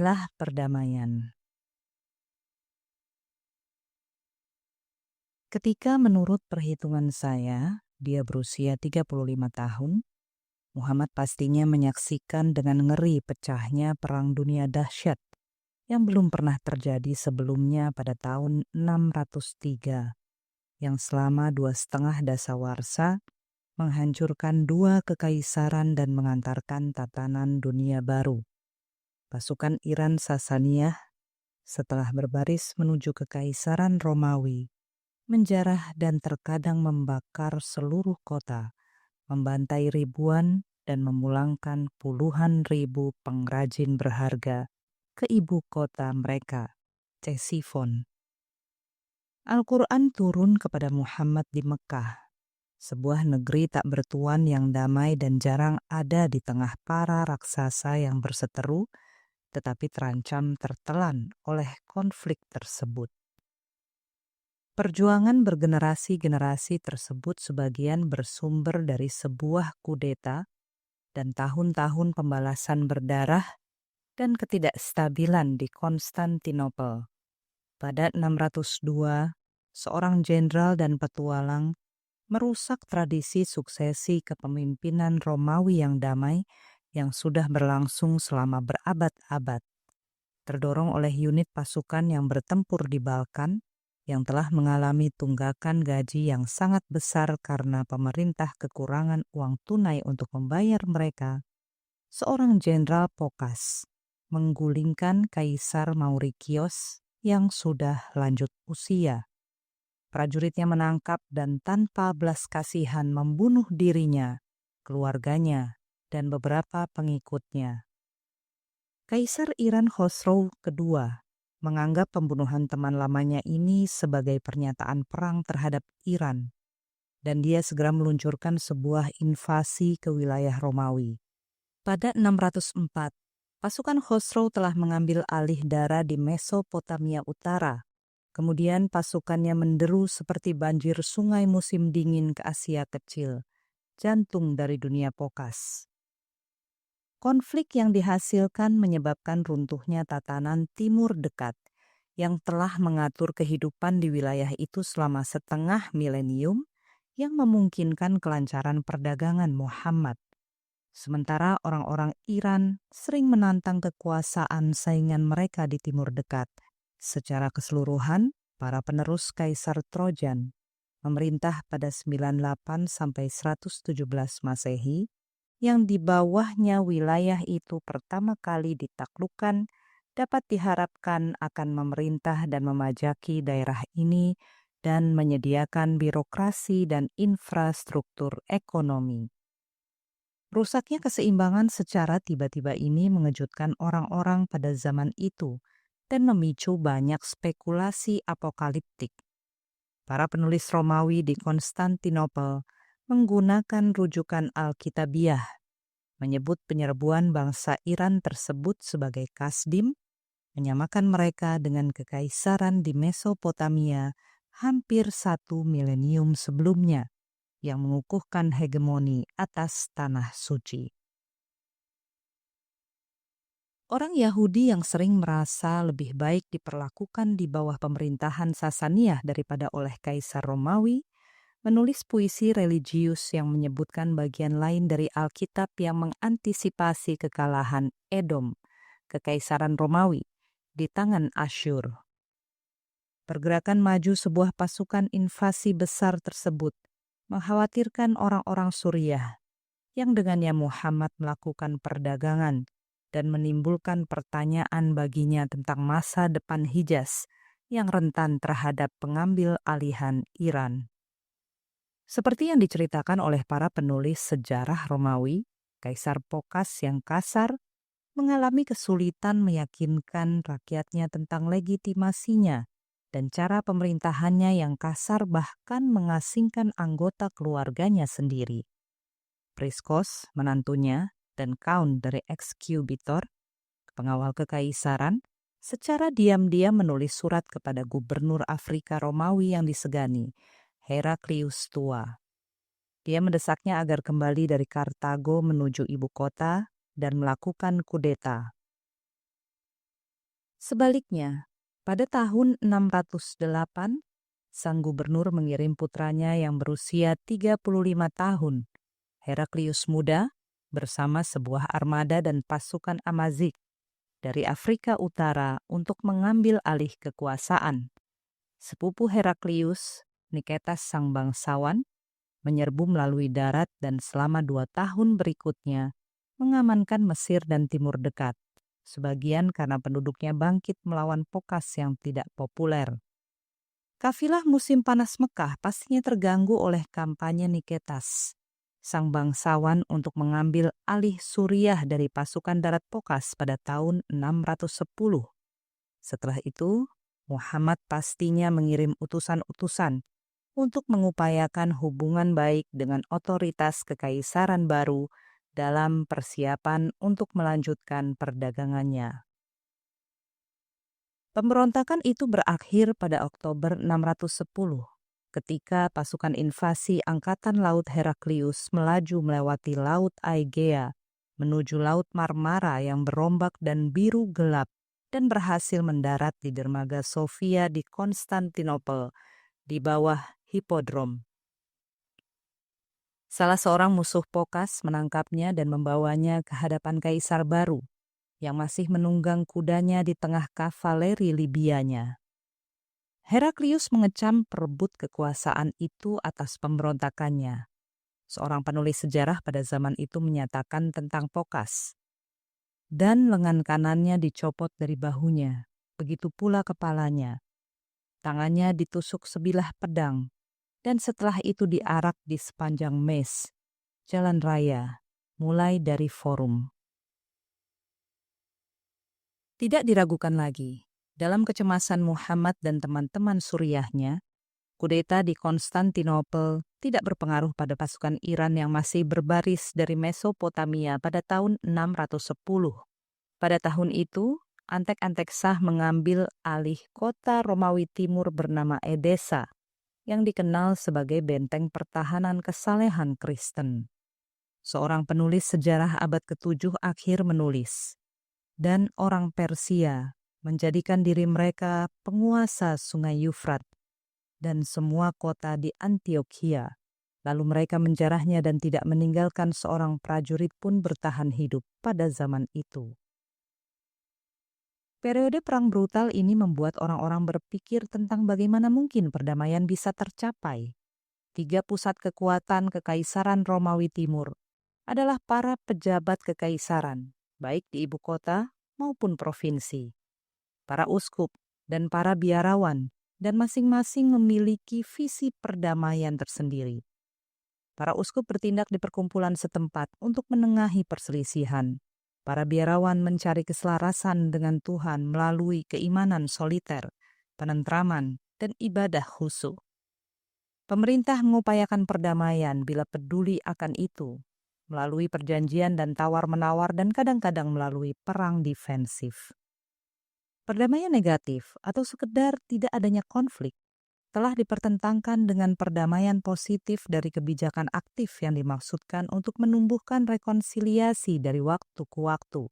Majalah Perdamaian. Ketika menurut perhitungan saya, dia berusia 35 tahun, Muhammad pastinya menyaksikan dengan ngeri pecahnya Perang Dunia Dahsyat yang belum pernah terjadi sebelumnya pada tahun 603, yang selama 2,5 dasawarsa menghancurkan dua kekaisaran dan mengantarkan tatanan dunia baru. Pasukan Iran Sasaniyah setelah berbaris menuju kekaisaran Romawi, menjarah dan terkadang membakar seluruh kota, membantai ribuan dan memulangkan puluhan ribu pengrajin berharga ke ibu kota mereka, Ctesiphon. Al-Quran turun kepada Muhammad di Mekah, sebuah negeri tak bertuan yang damai dan jarang ada di tengah para raksasa yang berseteru, tetapi terancam tertelan oleh konflik tersebut. Perjuangan bergenerasi-generasi tersebut sebagian bersumber dari sebuah kudeta dan tahun-tahun pembalasan berdarah dan ketidakstabilan di Konstantinopel. Pada 602, seorang jenderal dan petualang merusak tradisi suksesi kepemimpinan Romawi yang damai yang sudah berlangsung selama berabad-abad. Terdorong oleh unit pasukan yang bertempur di Balkan, yang telah mengalami tunggakan gaji yang sangat besar karena pemerintah kekurangan uang tunai untuk membayar mereka, seorang jenderal Phocas menggulingkan Kaisar Maurikios yang sudah lanjut usia. Prajuritnya menangkap dan tanpa belas kasihan membunuh dirinya, keluarganya, dan beberapa pengikutnya. Kaisar Iran Khosrow II menganggap pembunuhan teman lamanya ini sebagai pernyataan perang terhadap Iran, dan dia segera meluncurkan sebuah invasi ke wilayah Romawi. Pada 604, pasukan Khosrow telah mengambil alih daerah di Mesopotamia Utara. Kemudian pasukannya menderu seperti banjir sungai musim dingin ke Asia Kecil, jantung dari dunia Phocas. Konflik yang dihasilkan menyebabkan runtuhnya tatanan Timur Dekat yang telah mengatur kehidupan di wilayah itu selama setengah milenium, yang memungkinkan kelancaran perdagangan Muhammad. Sementara orang-orang Iran sering menantang kekuasaan saingan mereka di Timur Dekat. Secara keseluruhan, para penerus Kaisar Trojan memerintah pada 98 sampai 117 Masehi, yang di bawahnya wilayah itu pertama kali ditaklukkan, dapat diharapkan akan memerintah dan memajaki daerah ini dan menyediakan birokrasi dan infrastruktur ekonomi. Rusaknya keseimbangan secara tiba-tiba ini mengejutkan orang-orang pada zaman itu dan memicu banyak spekulasi apokaliptik. Para penulis Romawi di Konstantinopel menggunakan rujukan Alkitabiah, menyebut penyerbuan bangsa Iran tersebut sebagai Kasdim, menyamakan mereka dengan kekaisaran di Mesopotamia hampir 1 milenium sebelumnya, yang mengukuhkan hegemoni atas tanah suci. Orang Yahudi yang sering merasa lebih baik diperlakukan di bawah pemerintahan Sasaniyah daripada oleh Kaisar Romawi, menulis puisi religius yang menyebutkan bagian lain dari Alkitab yang mengantisipasi kekalahan Edom, kekaisaran Romawi, di tangan Asyur. Pergerakan maju sebuah pasukan invasi besar tersebut mengkhawatirkan orang-orang Suriah, yang dengannya Muhammad melakukan perdagangan dan menimbulkan pertanyaan baginya tentang masa depan Hijaz yang rentan terhadap pengambil alihan Iran. Seperti yang diceritakan oleh para penulis sejarah Romawi, Kaisar Phocas yang kasar mengalami kesulitan meyakinkan rakyatnya tentang legitimasinya, dan cara pemerintahannya yang kasar bahkan mengasingkan anggota keluarganya sendiri. Priskos, menantunya, dan Count dari Excubitor, pengawal kekaisaran, secara diam-diam menulis surat kepada gubernur Afrika Romawi yang disegani, Heraklius Tua. Dia mendesaknya agar kembali dari Kartago menuju ibu kota dan melakukan kudeta. Sebaliknya, pada tahun 608, sang gubernur mengirim putranya yang berusia 35 tahun, Heraklius Muda, bersama sebuah armada dan pasukan Amazik dari Afrika Utara untuk mengambil alih kekuasaan. Sepupu Heraklius, Niketas sang bangsawan, menyerbu melalui darat dan selama 2 tahun berikutnya mengamankan Mesir dan Timur Dekat, sebagian karena penduduknya bangkit melawan Pokas yang tidak populer. Kafilah musim panas Mekah pastinya terganggu oleh kampanye Niketas, sang bangsawan untuk mengambil alih Suriah dari pasukan darat Pokas pada tahun 610. Setelah itu, Muhammad pastinya mengirim utusan-utusan untuk mengupayakan hubungan baik dengan otoritas kekaisaran baru dalam persiapan untuk melanjutkan perdagangannya. Pemberontakan itu berakhir pada Oktober 610 ketika pasukan invasi Angkatan Laut Heraklius melaju melewati Laut Aegea menuju Laut Marmara yang berombak dan biru gelap dan berhasil mendarat di dermaga Sofia di Konstantinopel di bawah hipodrom. Salah seorang musuh Pokas menangkapnya dan membawanya ke hadapan kaisar baru yang masih menunggang kudanya di tengah kavaleri Libianya. Heraklius mengecam perebut kekuasaan itu atas pemberontakannya. Seorang penulis sejarah pada zaman itu menyatakan tentang Pokas. Dan lengan kanannya dicopot dari bahunya, begitu pula kepalanya. Tangannya ditusuk sebilah pedang, dan setelah itu diarak di sepanjang mes, jalan raya, mulai dari forum. Tidak diragukan lagi, dalam kecemasan Muhammad dan teman-teman Suriahnya, kudeta di Konstantinopel tidak berpengaruh pada pasukan Iran yang masih berbaris dari Mesopotamia pada tahun 610. Pada tahun itu, Antek-Antek Shah mengambil alih kota Romawi Timur bernama Edessa, yang dikenal sebagai benteng pertahanan kesalehan Kristen. Seorang penulis sejarah abad ke-7 akhir menulis, dan orang Persia menjadikan diri mereka penguasa sungai Yufrat dan semua kota di Antioquia. Lalu mereka menjarahnya dan tidak meninggalkan seorang prajurit pun bertahan hidup pada zaman itu. Periode perang brutal ini membuat orang-orang berpikir tentang bagaimana mungkin perdamaian bisa tercapai. 3 pusat kekuatan Kekaisaran Romawi Timur adalah para pejabat kekaisaran, baik di ibu kota maupun provinsi, para uskup dan para biarawan, dan masing-masing memiliki visi perdamaian tersendiri. Para uskup bertindak di perkumpulan setempat untuk menengahi perselisihan. Para biarawan mencari keselarasan dengan Tuhan melalui keimanan soliter, penentraman, dan ibadah khusyuk. Pemerintah mengupayakan perdamaian bila peduli akan itu, melalui perjanjian dan tawar-menawar dan kadang-kadang melalui perang defensif. Perdamaian negatif atau sekedar tidak adanya konflik telah dipertentangkan dengan perdamaian positif dari kebijakan aktif yang dimaksudkan untuk menumbuhkan rekonsiliasi dari waktu ke waktu.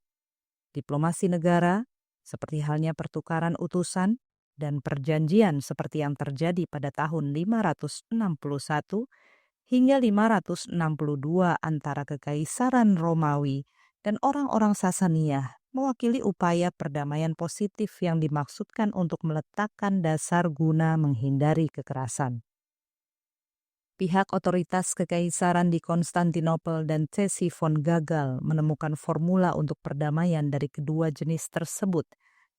Diplomasi negara, seperti halnya pertukaran utusan, dan perjanjian seperti yang terjadi pada tahun 561 hingga 562 antara Kekaisaran Romawi dan orang-orang Sasaniyah mewakili upaya perdamaian positif yang dimaksudkan untuk meletakkan dasar guna menghindari kekerasan. Pihak otoritas kekaisaran di Konstantinopel dan Ctesifon gagal menemukan formula untuk perdamaian dari kedua jenis tersebut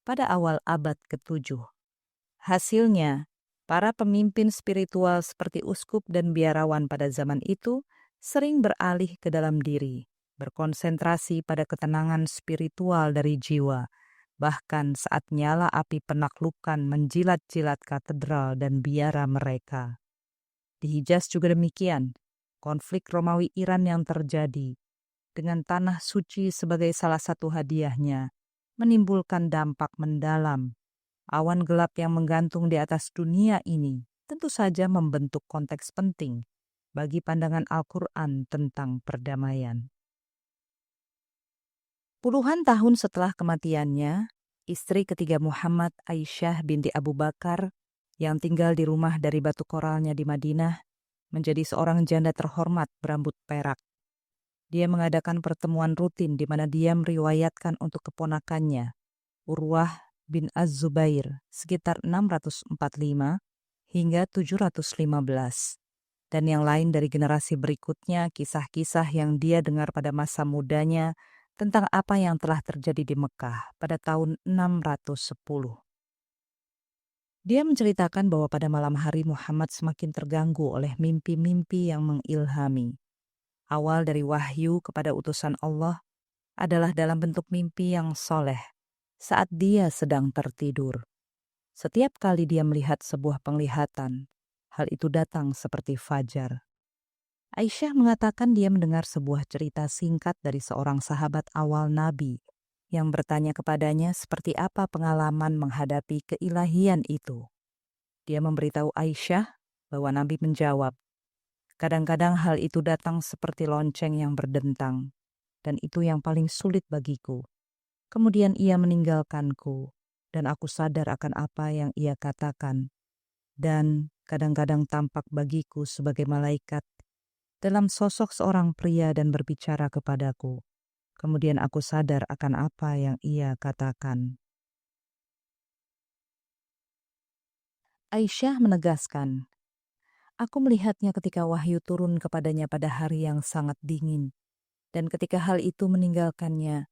pada awal abad ke-7. Hasilnya, para pemimpin spiritual seperti uskup dan biarawan pada zaman itu sering beralih ke dalam diri, berkonsentrasi pada ketenangan spiritual dari jiwa, bahkan saat nyala api penaklukan menjilat-jilat katedral dan biara mereka. Di Hijaz juga demikian, konflik Romawi Iran yang terjadi dengan tanah suci sebagai salah satu hadiahnya menimbulkan dampak mendalam. Awan gelap yang menggantung di atas dunia ini tentu saja membentuk konteks penting bagi pandangan Al-Quran tentang perdamaian. Puluhan tahun setelah kematiannya, istri ketiga Muhammad, Aisyah binti Abu Bakar, yang tinggal di rumah dari batu koralnya di Madinah, menjadi seorang janda terhormat berambut perak. Dia mengadakan pertemuan rutin di mana dia meriwayatkan untuk keponakannya, Urwah bin Az-Zubair, sekitar 645 hingga 715. Dan yang lain dari generasi berikutnya, kisah-kisah yang dia dengar pada masa mudanya tentang apa yang telah terjadi di Mekah pada tahun 610. Dia menceritakan bahwa pada malam hari Muhammad semakin terganggu oleh mimpi-mimpi yang mengilhami. Awal dari wahyu kepada utusan Allah adalah dalam bentuk mimpi yang soleh saat dia sedang tertidur. Setiap kali dia melihat sebuah penglihatan, hal itu datang seperti fajar. Aisyah mengatakan dia mendengar sebuah cerita singkat dari seorang sahabat awal Nabi yang bertanya kepadanya seperti apa pengalaman menghadapi keilahian itu. Dia memberitahu Aisyah bahwa Nabi menjawab, "Kadang-kadang hal itu datang seperti lonceng yang berdentang, dan itu yang paling sulit bagiku. Kemudian ia meninggalkanku, dan aku sadar akan apa yang ia katakan. Dan kadang-kadang tampak bagiku sebagai malaikat dalam sosok seorang pria dan berbicara kepadaku. Kemudian aku sadar akan apa yang ia katakan." Aisyah menegaskan, "Aku melihatnya ketika wahyu turun kepadanya pada hari yang sangat dingin. Dan ketika hal itu meninggalkannya,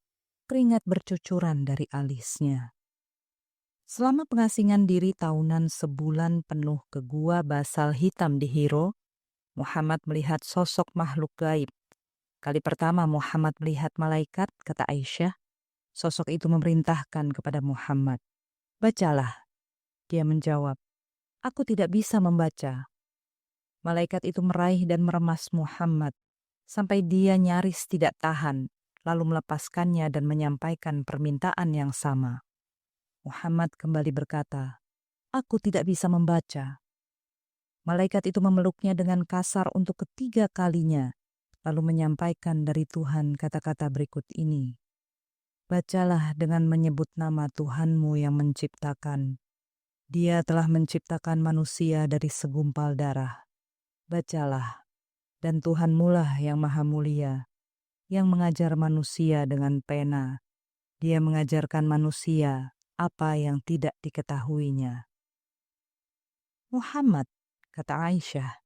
keringat bercucuran dari alisnya." Selama pengasingan diri tahunan sebulan penuh ke gua basal hitam di Hiro, Muhammad melihat sosok makhluk gaib. Kali pertama Muhammad melihat malaikat, kata Aisyah, sosok itu memerintahkan kepada Muhammad, "Bacalah." Dia menjawab, "Aku tidak bisa membaca." Malaikat itu meraih dan meremas Muhammad, sampai dia nyaris tidak tahan, lalu melepaskannya dan menyampaikan permintaan yang sama. Muhammad kembali berkata, "Aku tidak bisa membaca." Malaikat itu memeluknya dengan kasar untuk ketiga kalinya, lalu menyampaikan dari Tuhan kata-kata berikut ini, "Bacalah dengan menyebut nama Tuhanmu yang menciptakan. Dia telah menciptakan manusia dari segumpal darah. Bacalah, dan Tuhanmulah yang maha mulia, yang mengajar manusia dengan pena. Dia mengajarkan manusia apa yang tidak diketahuinya." Muhammad, kata Aisyah,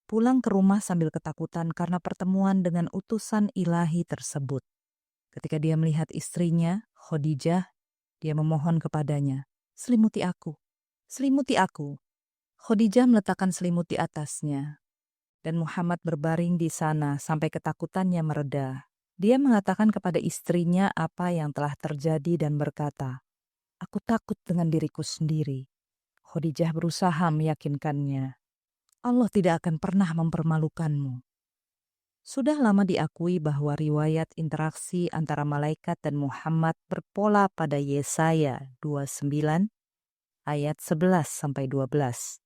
pulang ke rumah sambil ketakutan karena pertemuan dengan utusan ilahi tersebut. Ketika dia melihat istrinya, Khadijah, dia memohon kepadanya, "Selimuti aku, selimuti aku." Khadijah meletakkan selimut di atasnya, dan Muhammad berbaring di sana sampai ketakutannya mereda. Dia mengatakan kepada istrinya apa yang telah terjadi dan berkata, "Aku takut dengan diriku sendiri." Khadijah berusaha meyakinkannya, "Allah tidak akan pernah mempermalukanmu." Sudah lama diakui bahwa riwayat interaksi antara malaikat dan Muhammad berpola pada Yesaya 29 ayat 11-12.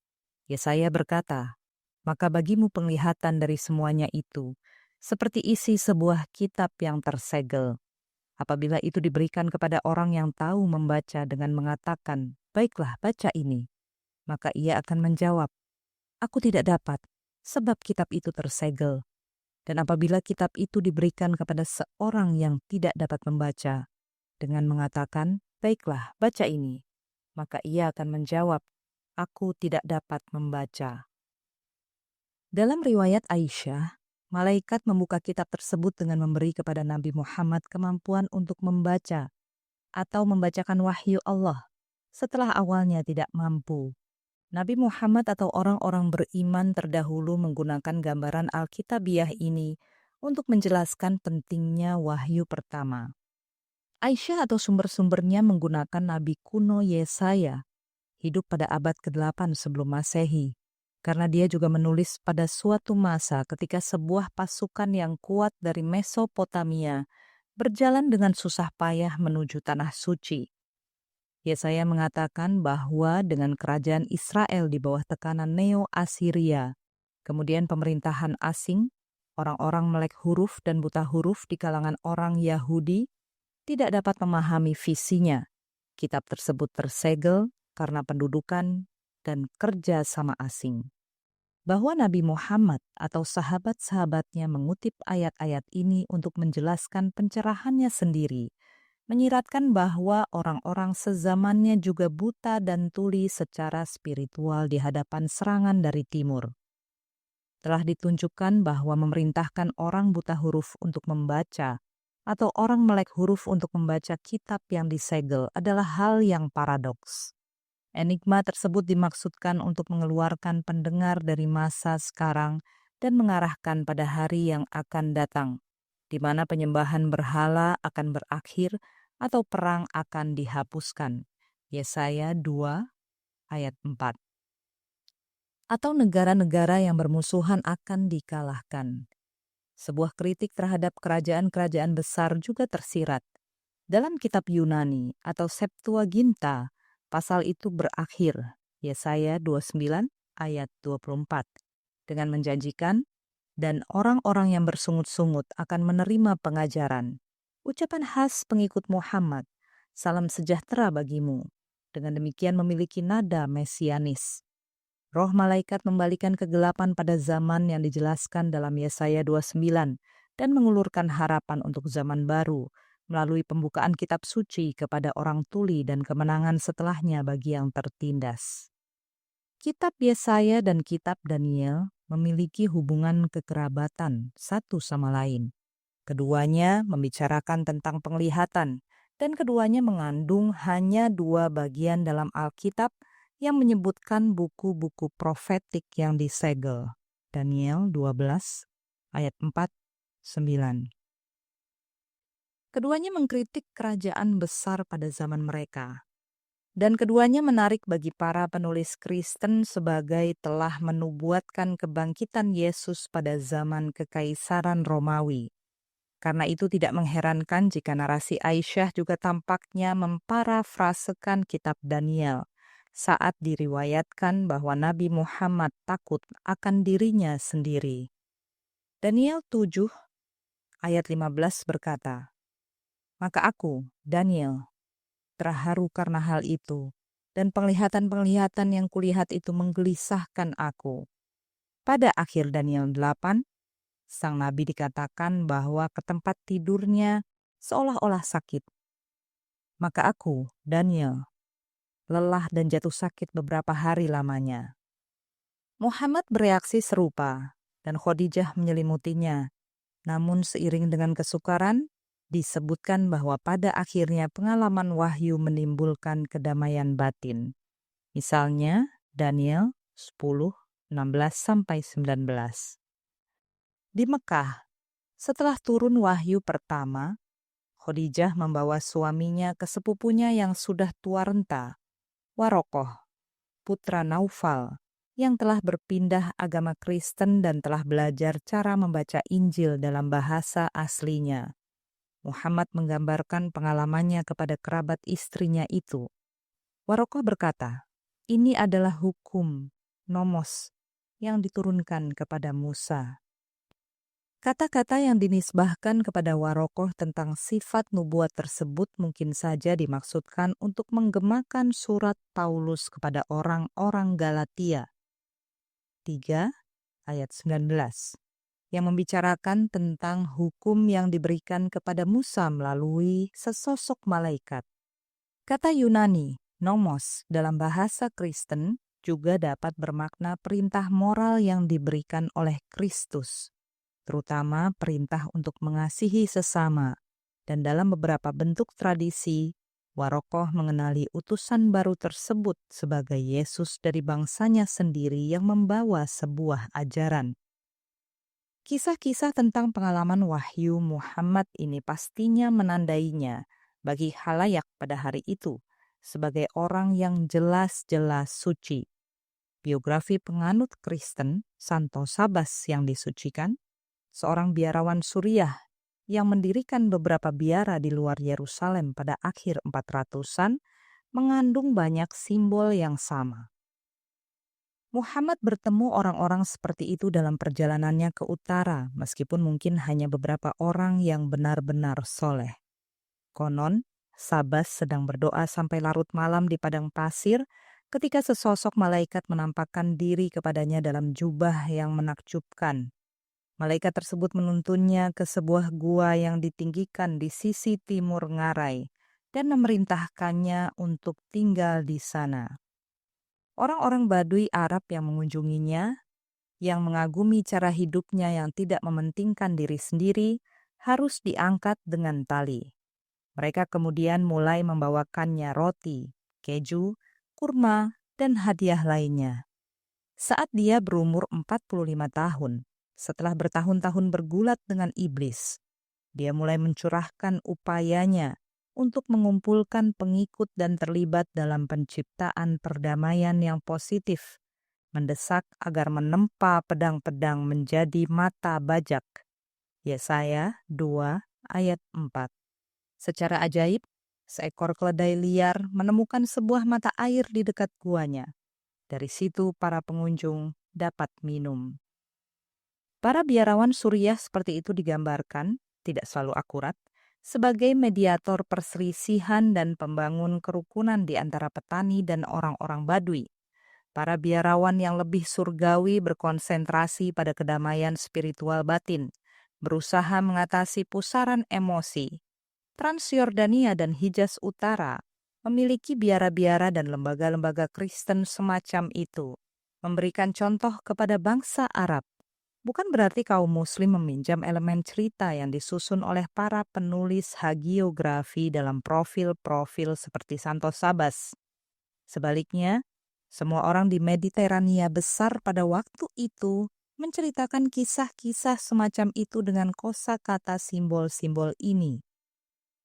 Yesaya berkata, "Maka bagimu penglihatan dari semuanya itu, seperti isi sebuah kitab yang tersegel. Apabila itu diberikan kepada orang yang tahu membaca dengan mengatakan, 'Baiklah, baca ini,' maka ia akan menjawab, 'Aku tidak dapat, sebab kitab itu tersegel.' Dan apabila kitab itu diberikan kepada seorang yang tidak dapat membaca, dengan mengatakan, 'Baiklah, baca ini,' maka ia akan menjawab, 'Aku tidak dapat membaca.'" Dalam riwayat Aisyah, malaikat membuka kitab tersebut dengan memberi kepada Nabi Muhammad kemampuan untuk membaca atau membacakan wahyu Allah setelah awalnya tidak mampu. Nabi Muhammad atau orang-orang beriman terdahulu menggunakan gambaran Alkitabiah ini untuk menjelaskan pentingnya wahyu pertama. Aisyah atau sumber-sumbernya menggunakan Nabi kuno Yesaya, hidup pada abad ke-8 sebelum Masehi, karena dia juga menulis pada suatu masa ketika sebuah pasukan yang kuat dari Mesopotamia berjalan dengan susah payah menuju Tanah Suci. Yesaya mengatakan bahwa dengan kerajaan Israel di bawah tekanan Neo-Asiria, kemudian pemerintahan asing, orang-orang melek huruf dan buta huruf di kalangan orang Yahudi tidak dapat memahami visinya. kitab tersebut tersegel karena pendudukan dan kerja sama asing. Bahwa Nabi Muhammad atau sahabat-sahabatnya mengutip ayat-ayat ini untuk menjelaskan pencerahannya sendiri, menyiratkan bahwa orang-orang sezamannya juga buta dan tuli secara spiritual di hadapan serangan dari timur. Telah ditunjukkan bahwa memerintahkan orang buta huruf untuk membaca atau orang melek huruf untuk membaca kitab yang disegel adalah hal yang paradoks. Enigma tersebut dimaksudkan untuk mengeluarkan pendengar dari masa sekarang dan mengarahkan pada hari yang akan datang, di mana penyembahan berhala akan berakhir atau perang akan dihapuskan. Yesaya 2 ayat 4. Atau negara-negara yang bermusuhan akan dikalahkan. Sebuah kritik terhadap kerajaan-kerajaan besar juga tersirat. Dalam kitab Yunani atau Septuaginta, pasal itu berakhir, Yesaya 29 ayat 24, dengan menjanjikan, dan orang-orang yang bersungut-sungut akan menerima pengajaran. Ucapan khas pengikut Muhammad, salam sejahtera bagimu, dengan demikian memiliki nada mesianis. Roh malaikat membalikan kegelapan pada zaman yang dijelaskan dalam Yesaya 29 dan mengulurkan harapan untuk zaman baru, melalui pembukaan kitab suci kepada orang tuli dan kemenangan setelahnya bagi yang tertindas. Kitab Yesaya dan kitab Daniel memiliki hubungan kekerabatan satu sama lain. Keduanya membicarakan tentang penglihatan, dan keduanya mengandung hanya 2 bagian dalam Alkitab yang menyebutkan buku-buku profetik yang disegel. Daniel 12 ayat 4-9. Keduanya mengkritik kerajaan besar pada zaman mereka. Dan keduanya menarik bagi para penulis Kristen sebagai telah menubuatkan kebangkitan Yesus pada zaman Kekaisaran Romawi. Karena itu tidak mengherankan jika narasi Aisyah juga tampaknya memparafrasekan kitab Daniel saat diriwayatkan bahwa Nabi Muhammad takut akan dirinya sendiri. Daniel 7 ayat 15 berkata, "Maka aku, Daniel, terharu karena hal itu, dan penglihatan-penglihatan yang kulihat itu menggelisahkan aku." Pada akhir Daniel 8, sang nabi dikatakan bahwa ke tempat tidurnya seolah-olah sakit. Maka aku, Daniel, lelah dan jatuh sakit beberapa hari lamanya. Muhammad bereaksi serupa, dan Khadijah menyelimutinya. Namun seiring dengan kesukaran, disebutkan bahwa pada akhirnya pengalaman wahyu menimbulkan kedamaian batin. Misalnya Daniel 10, 16-19. Di Mekah, setelah turun wahyu pertama, Khadijah membawa suaminya ke sepupunya yang sudah tua renta, Warokoh, putra Naufal, yang telah berpindah agama Kristen dan telah belajar cara membaca Injil dalam bahasa aslinya. Muhammad menggambarkan pengalamannya kepada kerabat istrinya itu. Warokoh berkata, "Ini adalah hukum, nomos, yang diturunkan kepada Musa." Kata-kata yang dinisbahkan kepada Warokoh tentang sifat nubuat tersebut mungkin saja dimaksudkan untuk menggemakan surat Paulus kepada orang-orang Galatia 3 ayat 19 yang membicarakan tentang hukum yang diberikan kepada Musa melalui sesosok malaikat. Kata Yunani, nomos, dalam bahasa Kristen juga dapat bermakna perintah moral yang diberikan oleh Kristus, terutama perintah untuk mengasihi sesama, dan dalam beberapa bentuk tradisi, Warokoh mengenali utusan baru tersebut sebagai Yesus dari bangsanya sendiri yang membawa sebuah ajaran. Kisah-kisah tentang pengalaman wahyu Muhammad ini pastinya menandainya bagi khalayak pada hari itu sebagai orang yang jelas-jelas suci. Biografi penganut Kristen, Santo Sabas yang disucikan, seorang biarawan Suriah yang mendirikan beberapa biara di luar Yerusalem pada akhir 400-an, mengandung banyak simbol yang sama. Muhammad bertemu orang-orang seperti itu dalam perjalanannya ke utara, meskipun mungkin hanya beberapa orang yang benar-benar soleh. Konon, Sabas sedang berdoa sampai larut malam di padang pasir ketika sesosok malaikat menampakkan diri kepadanya dalam jubah yang menakjubkan. Malaikat tersebut menuntunnya ke sebuah gua yang ditinggikan di sisi timur ngarai dan memerintahkannya untuk tinggal di sana. Orang-orang Baduy Arab yang mengunjunginya, yang mengagumi cara hidupnya yang tidak mementingkan diri sendiri, harus diangkat dengan tali. Mereka kemudian mulai membawakannya roti, keju, kurma, dan hadiah lainnya. Saat dia berumur 45 tahun, setelah bertahun-tahun bergulat dengan iblis, dia mulai mencurahkan upayanya untuk mengumpulkan pengikut dan terlibat dalam penciptaan perdamaian yang positif, mendesak agar menempa pedang-pedang menjadi mata bajak. Yesaya 2 ayat 4. Secara ajaib, seekor keledai liar menemukan sebuah mata air di dekat guanya. Dari situ para pengunjung dapat minum. Para biarawan suriah seperti itu digambarkan, tidak selalu akurat, sebagai mediator perselisihan dan pembangun kerukunan di antara petani dan orang-orang Baduy. Para biarawan yang lebih surgawi berkonsentrasi pada kedamaian spiritual batin, berusaha mengatasi pusaran emosi. Transyordania dan Hijaz Utara memiliki biara-biara dan lembaga-lembaga Kristen semacam itu, memberikan contoh kepada bangsa Arab. Bukan berarti kaum muslim meminjam elemen cerita yang disusun oleh para penulis hagiografi dalam profil-profil seperti Santos Sabas. Sebaliknya, semua orang di Mediterania besar pada waktu itu menceritakan kisah-kisah semacam itu dengan kosakata simbol-simbol ini.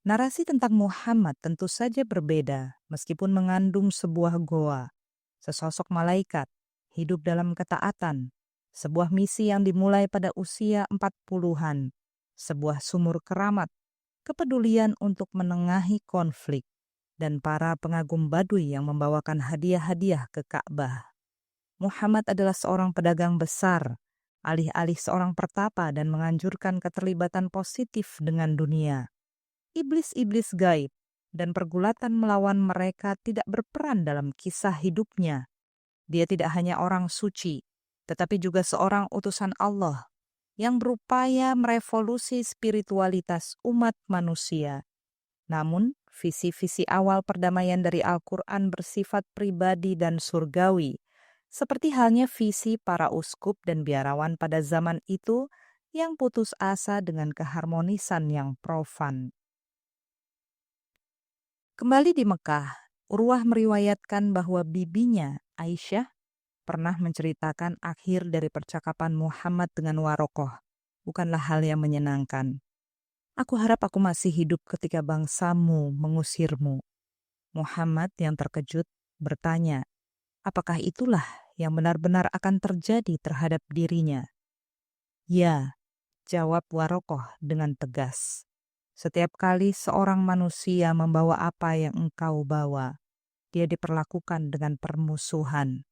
Narasi tentang Muhammad tentu saja berbeda meskipun mengandung sebuah goa, sesosok malaikat, hidup dalam ketaatan, sebuah misi yang dimulai pada usia 40-an, sebuah sumur keramat, kepedulian untuk menengahi konflik, dan para pengagum Baduy yang membawakan hadiah-hadiah ke Ka'bah. Muhammad adalah seorang pedagang besar, alih-alih seorang pertapa dan menganjurkan keterlibatan positif dengan dunia. Iblis-iblis gaib dan pergulatan melawan mereka tidak berperan dalam kisah hidupnya. Dia tidak hanya orang suci, tetapi juga seorang utusan Allah yang berupaya merevolusi spiritualitas umat manusia. Namun, visi-visi awal perdamaian dari Al-Quran bersifat pribadi dan surgawi, seperti halnya visi para uskup dan biarawan pada zaman itu yang putus asa dengan keharmonisan yang profan. Kembali di Mekah, Urwah meriwayatkan bahwa bibinya, Aisyah, pernah menceritakan akhir dari percakapan Muhammad dengan Warokoh. Bukanlah hal yang menyenangkan. Aku harap aku masih hidup ketika bangsamu mengusirmu. Muhammad yang terkejut bertanya, apakah itulah yang benar-benar akan terjadi terhadap dirinya? Ya, jawab Warokoh dengan tegas. Setiap kali seorang manusia membawa apa yang engkau bawa, dia diperlakukan dengan permusuhan.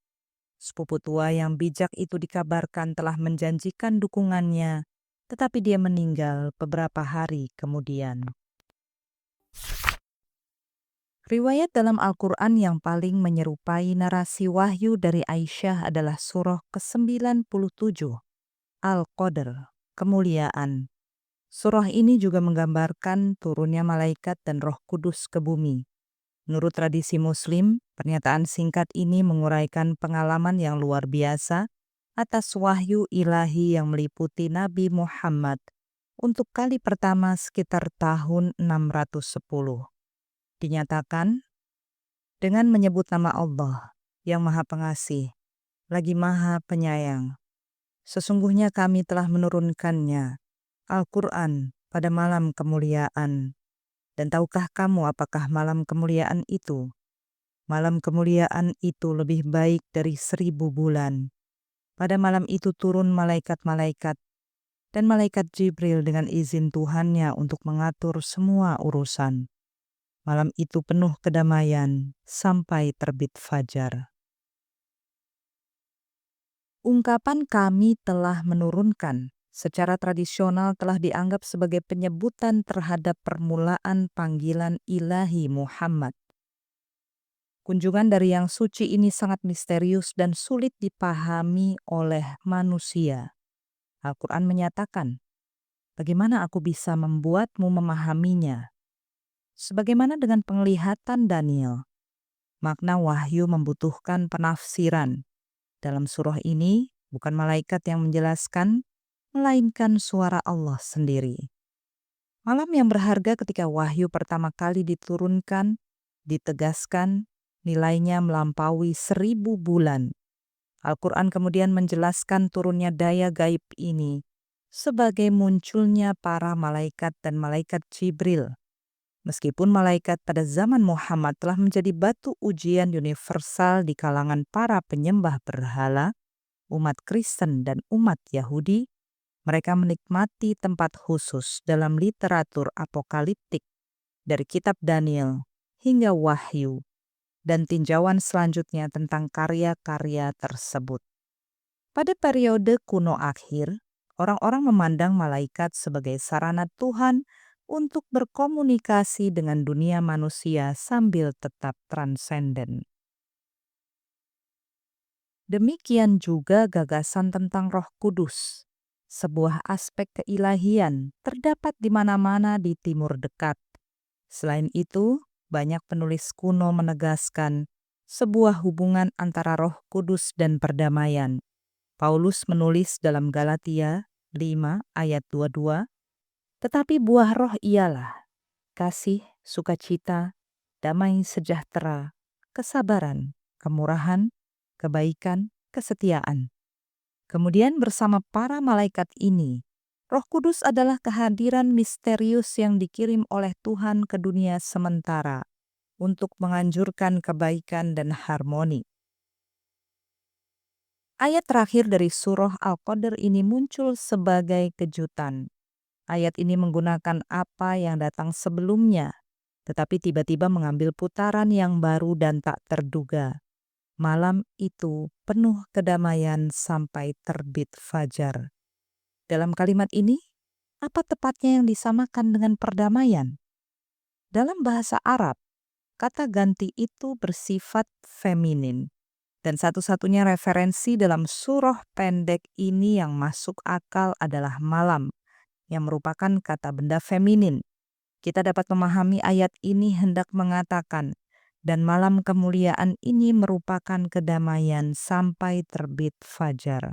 Sepupu tua yang bijak itu dikabarkan telah menjanjikan dukungannya, tetapi dia meninggal beberapa hari kemudian. Riwayat dalam Al-Quran yang paling menyerupai narasi wahyu dari Aisyah adalah surah ke-97, Al-Qadr, kemuliaan. Surah ini juga menggambarkan turunnya malaikat dan Roh Kudus ke bumi. Menurut tradisi Muslim, pernyataan singkat ini menguraikan pengalaman yang luar biasa atas wahyu ilahi yang meliputi Nabi Muhammad untuk kali pertama sekitar tahun 610. Dinyatakan, dengan menyebut nama Allah yang Maha Pengasih, lagi Maha Penyayang. Sesungguhnya kami telah menurunkannya, Al-Quran, pada malam kemuliaan. Dan tahukah kamu apakah malam kemuliaan itu? Malam kemuliaan itu lebih baik dari 1000 bulan. Pada malam itu turun malaikat-malaikat dan malaikat Jibril dengan izin Tuhannya untuk mengatur semua urusan. Malam itu penuh kedamaian sampai terbit fajar. Ungkapan kami telah menurunkan secara tradisional telah dianggap sebagai penyebutan terhadap permulaan panggilan ilahi Muhammad. Kunjungan dari yang suci ini sangat misterius dan sulit dipahami oleh manusia. Al-Quran menyatakan, "Bagaimana aku bisa membuatmu memahaminya?" Sebagaimana dengan penglihatan Daniel, makna wahyu membutuhkan penafsiran. Dalam surah ini, bukan malaikat yang menjelaskan, melainkan suara Allah sendiri. Malam yang berharga ketika wahyu pertama kali diturunkan, ditegaskan, nilainya melampaui 1000 bulan. Al-Quran kemudian menjelaskan turunnya daya gaib ini sebagai munculnya para malaikat dan malaikat Jibril. Meskipun malaikat pada zaman Muhammad telah menjadi batu ujian universal di kalangan para penyembah berhala, umat Kristen dan umat Yahudi, mereka menikmati tempat khusus dalam literatur apokaliptik dari kitab Daniel hingga Wahyu dan tinjauan selanjutnya tentang karya-karya tersebut. Pada periode kuno akhir, orang-orang memandang malaikat sebagai sarana Tuhan untuk berkomunikasi dengan dunia manusia sambil tetap transenden. Demikian juga gagasan tentang Roh Kudus. Sebuah aspek keilahian terdapat di mana-mana di Timur Dekat. Selain itu, banyak penulis kuno menegaskan sebuah hubungan antara Roh Kudus dan perdamaian. Paulus menulis dalam Galatia 5 ayat 22, "Tetapi buah roh ialah kasih, sukacita, damai sejahtera, kesabaran, kemurahan, kebaikan, kesetiaan." Kemudian bersama para malaikat ini, Roh Kudus adalah kehadiran misterius yang dikirim oleh Tuhan ke dunia sementara untuk menganjurkan kebaikan dan harmoni. Ayat terakhir dari surah Al-Qadr ini muncul sebagai kejutan. Ayat ini menggunakan apa yang datang sebelumnya, tetapi tiba-tiba mengambil putaran yang baru dan tak terduga. Malam itu penuh kedamaian sampai terbit fajar. Dalam kalimat ini, apa tepatnya yang disamakan dengan perdamaian? Dalam bahasa Arab, kata ganti itu bersifat feminin. Dan satu-satunya referensi dalam surah pendek ini yang masuk akal adalah malam, yang merupakan kata benda feminin. Kita dapat memahami ayat ini hendak mengatakan, dan malam kemuliaan ini merupakan kedamaian sampai terbit fajar.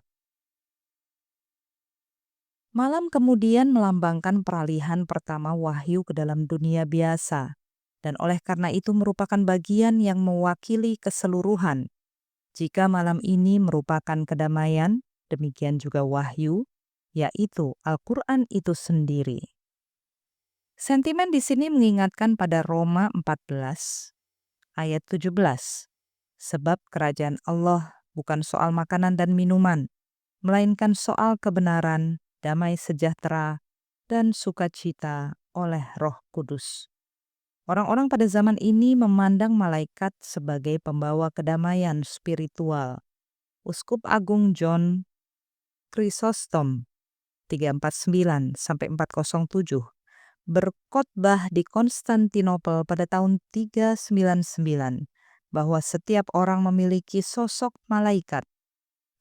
Malam kemudian melambangkan peralihan pertama wahyu ke dalam dunia biasa, dan oleh karena itu merupakan bagian yang mewakili keseluruhan. Jika malam ini merupakan kedamaian, demikian juga wahyu, yaitu Al-Quran itu sendiri. Sentimen di sini mengingatkan pada Roma 14 ayat 17. Sebab kerajaan Allah bukan soal makanan dan minuman, melainkan soal kebenaran, damai sejahtera, dan sukacita oleh Roh Kudus. Orang-orang pada zaman ini memandang malaikat sebagai pembawa kedamaian spiritual. Uskup Agung John Chrysostom 349-407 berkhotbah di Konstantinopel pada tahun 399 bahwa setiap orang memiliki sosok malaikat.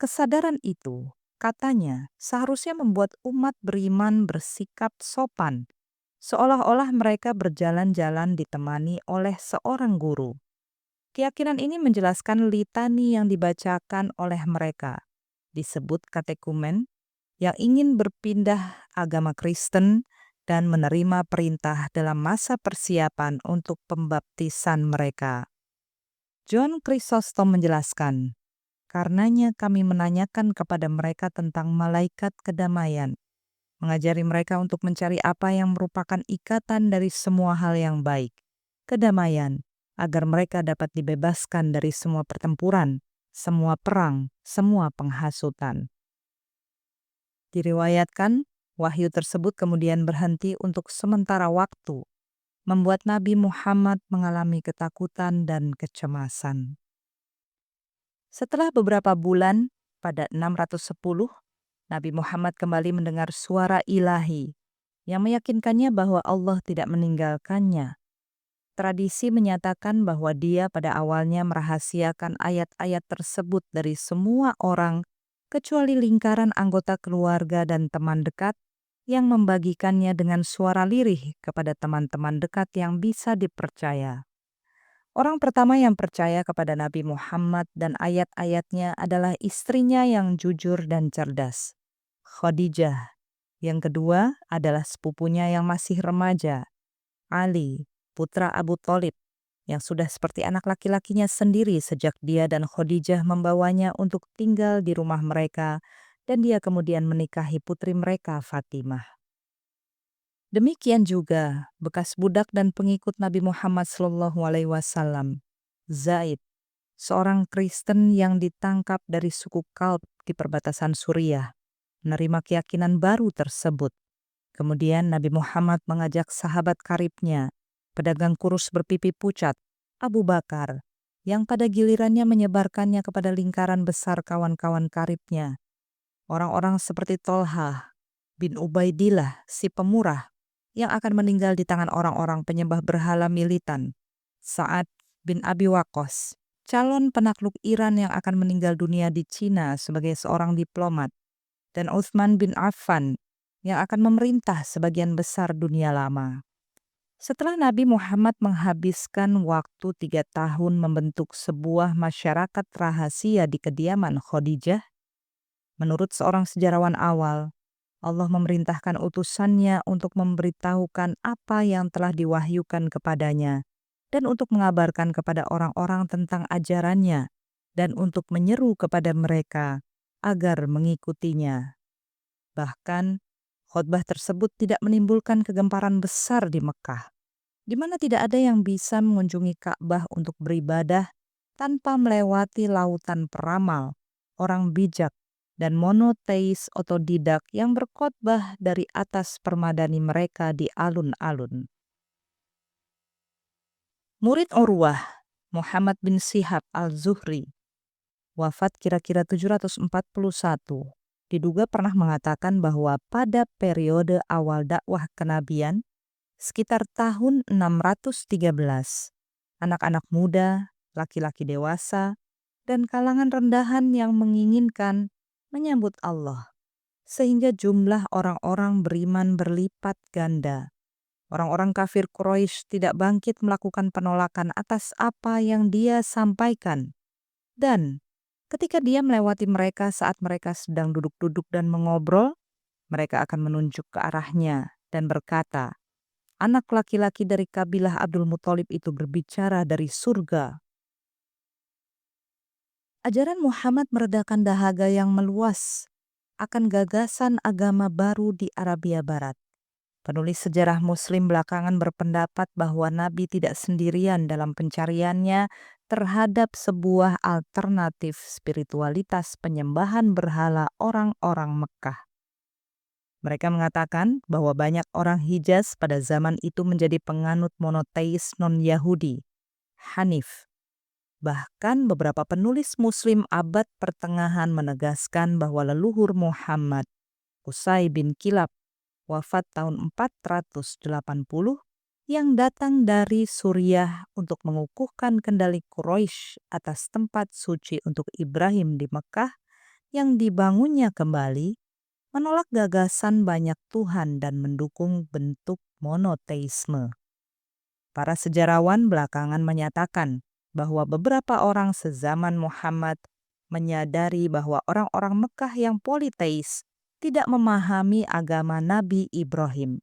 Kesadaran itu, katanya, seharusnya membuat umat beriman bersikap sopan, seolah-olah mereka berjalan-jalan ditemani oleh seorang guru. Keyakinan ini menjelaskan litani yang dibacakan oleh mereka, disebut katekumen, yang ingin berpindah agama Kristen dan menerima perintah dalam masa persiapan untuk pembaptisan mereka. John Chrysostom menjelaskan, karenanya kami menanyakan kepada mereka tentang malaikat kedamaian, mengajari mereka untuk mencari apa yang merupakan ikatan dari semua hal yang baik, kedamaian, agar mereka dapat dibebaskan dari semua pertempuran, semua perang, semua penghasutan. Diriwayatkan, wahyu tersebut kemudian berhenti untuk sementara waktu, membuat Nabi Muhammad mengalami ketakutan dan kecemasan. Setelah beberapa bulan, pada 610, Nabi Muhammad kembali mendengar suara ilahi yang meyakinkannya bahwa Allah tidak meninggalkannya. Tradisi menyatakan bahwa dia pada awalnya merahasiakan ayat-ayat tersebut dari semua orang, kecuali lingkaran anggota keluarga dan teman dekat yang membagikannya dengan suara lirih kepada teman-teman dekat yang bisa dipercaya. Orang pertama yang percaya kepada Nabi Muhammad dan ayat-ayatnya adalah istrinya yang jujur dan cerdas, Khadijah. Yang kedua adalah sepupunya yang masih remaja, Ali, putra Abu Thalib, yang sudah seperti anak laki-lakinya sendiri sejak dia dan Khadijah membawanya untuk tinggal di rumah mereka, dan dia kemudian menikahi putri mereka, Fatimah. Demikian juga bekas budak dan pengikut Nabi Muhammad SAW, Zaid, seorang Kristen yang ditangkap dari suku Kalb di perbatasan Suriah, menerima keyakinan baru tersebut. Kemudian Nabi Muhammad mengajak sahabat karibnya, pedagang kurus berpipi pucat, Abu Bakar, yang pada gilirannya menyebarkannya kepada lingkaran besar kawan-kawan karibnya. Orang-orang seperti Tolhah bin Ubaidillah, si pemurah, yang akan meninggal di tangan orang-orang penyembah berhala militan. Sa'ad bin Abi Waqqas, calon penakluk Iran yang akan meninggal dunia di Cina sebagai seorang diplomat. Dan Utsman bin Affan, yang akan memerintah sebagian besar dunia lama. Setelah Nabi Muhammad menghabiskan waktu 3 tahun membentuk sebuah masyarakat rahasia di kediaman Khadijah, menurut seorang sejarawan awal, Allah memerintahkan utusannya untuk memberitahukan apa yang telah diwahyukan kepadanya dan untuk mengabarkan kepada orang-orang tentang ajarannya dan untuk menyeru kepada mereka agar mengikutinya. Bahkan, khotbah tersebut tidak menimbulkan kegemparan besar di Mekah, di mana tidak ada yang bisa mengunjungi Ka'bah untuk beribadah tanpa melewati lautan peramal, orang bijak, dan monoteis otodidak yang berkhotbah dari atas permadani mereka di alun-alun. Murid Urwah, Muhammad bin Shihab al-Zuhri, wafat kira-kira 741, diduga pernah mengatakan bahwa pada periode awal dakwah kenabian, sekitar tahun 613, anak-anak muda, laki-laki dewasa, dan kalangan rendahan yang menginginkan menyambut Allah, sehingga jumlah orang-orang beriman berlipat ganda. Orang-orang kafir Quraisy tidak bangkit melakukan penolakan atas apa yang dia sampaikan. Dan ketika dia melewati mereka saat mereka sedang duduk-duduk dan mengobrol, mereka akan menunjuk ke arahnya dan berkata, anak laki-laki dari kabilah Abdul Muthalib itu berbicara dari surga. Ajaran Muhammad meredakan dahaga yang meluas akan gagasan agama baru di Arabia Barat. Penulis sejarah Muslim belakangan berpendapat bahwa Nabi tidak sendirian dalam pencariannya terhadap sebuah alternatif spiritualitas penyembahan berhala orang-orang Mekah. Mereka mengatakan bahwa banyak orang Hijaz pada zaman itu menjadi penganut monoteis non-Yahudi, Hanif. Bahkan beberapa penulis Muslim abad pertengahan menegaskan bahwa leluhur Muhammad, Qusay bin Kilab, wafat tahun 480, yang datang dari Suriah untuk mengukuhkan kendali Quraisy atas tempat suci untuk Ibrahim di Mekah yang dibangunnya kembali, menolak gagasan banyak Tuhan dan mendukung bentuk monoteisme. Para sejarawan belakangan menyatakan bahwa beberapa orang sezaman Muhammad menyadari bahwa orang-orang Mekah yang politeis tidak memahami agama Nabi Ibrahim.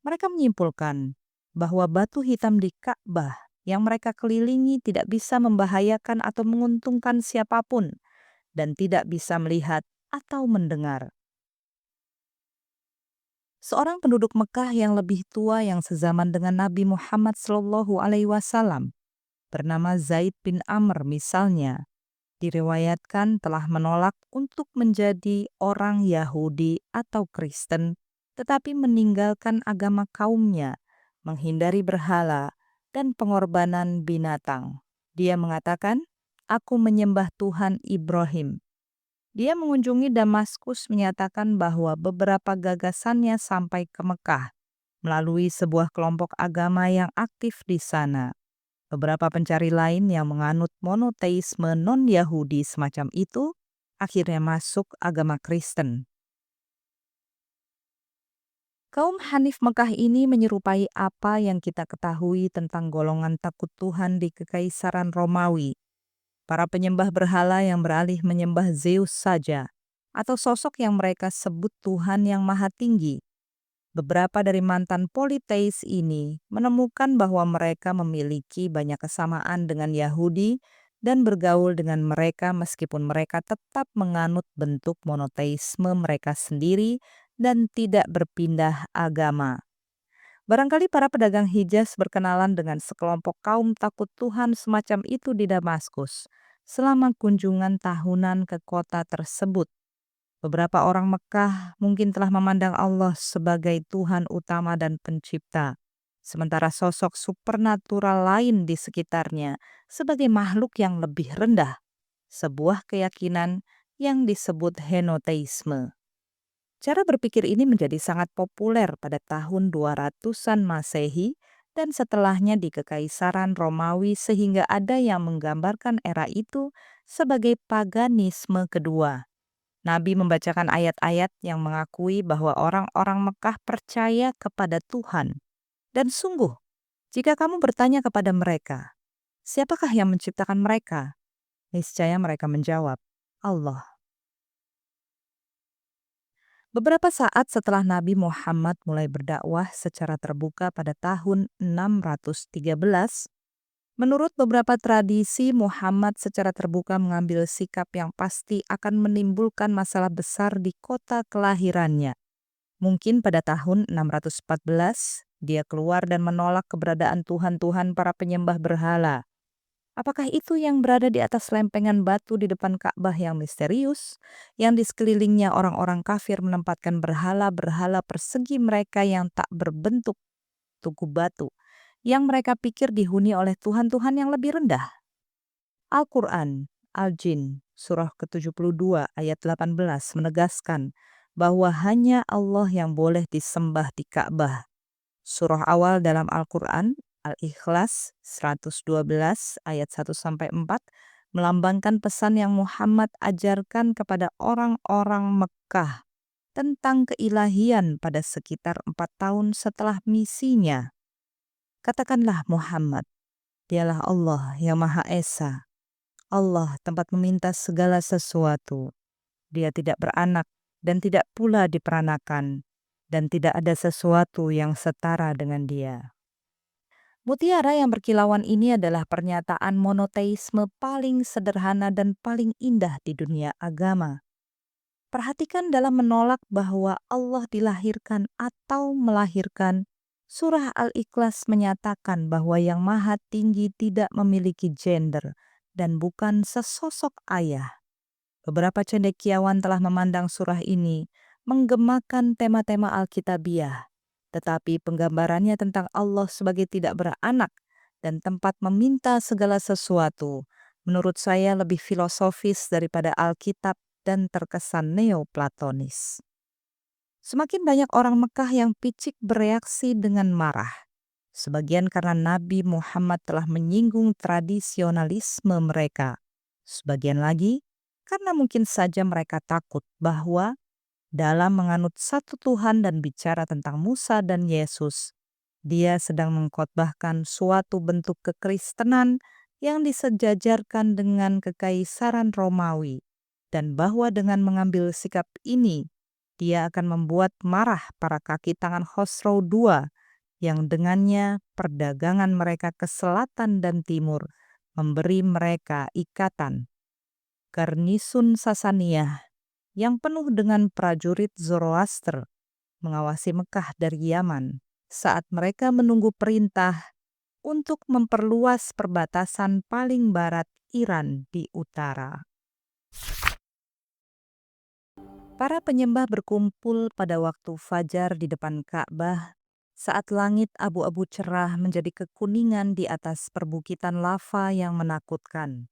Mereka menyimpulkan bahwa batu hitam di Ka'bah yang mereka kelilingi tidak bisa membahayakan atau menguntungkan siapapun dan tidak bisa melihat atau mendengar. Seorang penduduk Mekah yang lebih tua yang sezaman dengan Nabi Muhammad SAW, bernama Zaid bin Amr misalnya, diriwayatkan telah menolak untuk menjadi orang Yahudi atau Kristen, tetapi meninggalkan agama kaumnya, menghindari berhala, dan pengorbanan binatang. Dia mengatakan, "Aku menyembah Tuhan Ibrahim." Dia mengunjungi Damaskus menyatakan bahwa beberapa gagasannya sampai ke Mekah melalui sebuah kelompok agama yang aktif di sana. Beberapa pencari lain yang menganut monoteisme non-Yahudi semacam itu akhirnya masuk agama Kristen. Kaum Hanif Mekah ini menyerupai apa yang kita ketahui tentang golongan takut Tuhan di Kekaisaran Romawi. Para penyembah berhala yang beralih menyembah Zeus saja, atau sosok yang mereka sebut Tuhan yang Maha Tinggi. Beberapa dari mantan politeis ini menemukan bahwa mereka memiliki banyak kesamaan dengan Yahudi dan bergaul dengan mereka meskipun mereka tetap menganut bentuk monoteisme mereka sendiri dan tidak berpindah agama. Barangkali para pedagang Hijaz berkenalan dengan sekelompok kaum takut Tuhan semacam itu di Damaskus selama kunjungan tahunan ke kota tersebut. Beberapa orang Mekah mungkin telah memandang Allah sebagai Tuhan utama dan pencipta, sementara sosok supernatural lain di sekitarnya sebagai makhluk yang lebih rendah, sebuah keyakinan yang disebut henoteisme. Cara berpikir ini menjadi sangat populer pada tahun 200-an Masehi dan setelahnya di Kekaisaran Romawi sehingga ada yang menggambarkan era itu sebagai paganisme kedua. Nabi membacakan ayat-ayat yang mengakui bahwa orang-orang Mekah percaya kepada Tuhan. Dan sungguh, jika kamu bertanya kepada mereka, siapakah yang menciptakan mereka? Niscaya mereka menjawab, Allah. Beberapa saat setelah Nabi Muhammad mulai berdakwah secara terbuka pada tahun 613, menurut beberapa tradisi Muhammad secara terbuka mengambil sikap yang pasti akan menimbulkan masalah besar di kota kelahirannya. Mungkin pada tahun 614, dia keluar dan menolak keberadaan tuhan-tuhan para penyembah berhala. Apakah itu yang berada di atas lempengan batu di depan Ka'bah yang misterius, yang di sekelilingnya orang-orang kafir menempatkan berhala-berhala persegi mereka yang tak berbentuk tugu batu, yang mereka pikir dihuni oleh tuhan-tuhan yang lebih rendah? Al-Quran, Al-Jin, surah ke-72 ayat 18 menegaskan bahwa hanya Allah yang boleh disembah di Ka'bah. Surah awal dalam Al-Quran, Al-Ikhlas 112 ayat 1-4 melambangkan pesan yang Muhammad ajarkan kepada orang-orang Mekah tentang keilahian pada sekitar 4 tahun setelah misinya. Katakanlah Muhammad, dialah Allah yang Maha Esa. Allah tempat meminta segala sesuatu. Dia tidak beranak dan tidak pula diperanakan, dan tidak ada sesuatu yang setara dengan dia. Mutiara yang berkilauan ini adalah pernyataan monoteisme paling sederhana dan paling indah di dunia agama. Perhatikan dalam menolak bahwa Allah dilahirkan atau melahirkan, surah Al-Ikhlas menyatakan bahwa yang Maha Tinggi tidak memiliki gender dan bukan sesosok ayah. Beberapa cendekiawan telah memandang surah ini menggemakan tema-tema Alkitabiah, tetapi penggambarannya tentang Allah sebagai tidak beranak dan tempat meminta segala sesuatu, menurut saya lebih filosofis daripada Alkitab dan terkesan neoplatonis. Semakin banyak orang Mekah yang picik bereaksi dengan marah. Sebagian karena Nabi Muhammad telah menyinggung tradisionalisme mereka. Sebagian lagi karena mungkin saja mereka takut bahwa dalam menganut satu Tuhan dan bicara tentang Musa dan Yesus, dia sedang mengkhotbahkan suatu bentuk kekristenan yang disejajarkan dengan kekaisaran Romawi, dan bahwa dengan mengambil sikap ini, dia akan membuat marah para kaki tangan Khosrow II yang dengannya perdagangan mereka ke selatan dan timur memberi mereka ikatan. Garnisun Sasaniyah yang penuh dengan prajurit Zoroaster mengawasi Mekah dari Yaman saat mereka menunggu perintah untuk memperluas perbatasan paling barat Iran di utara. Para penyembah berkumpul pada waktu fajar di depan Ka'bah saat langit abu-abu cerah menjadi kekuningan di atas perbukitan lava yang menakutkan.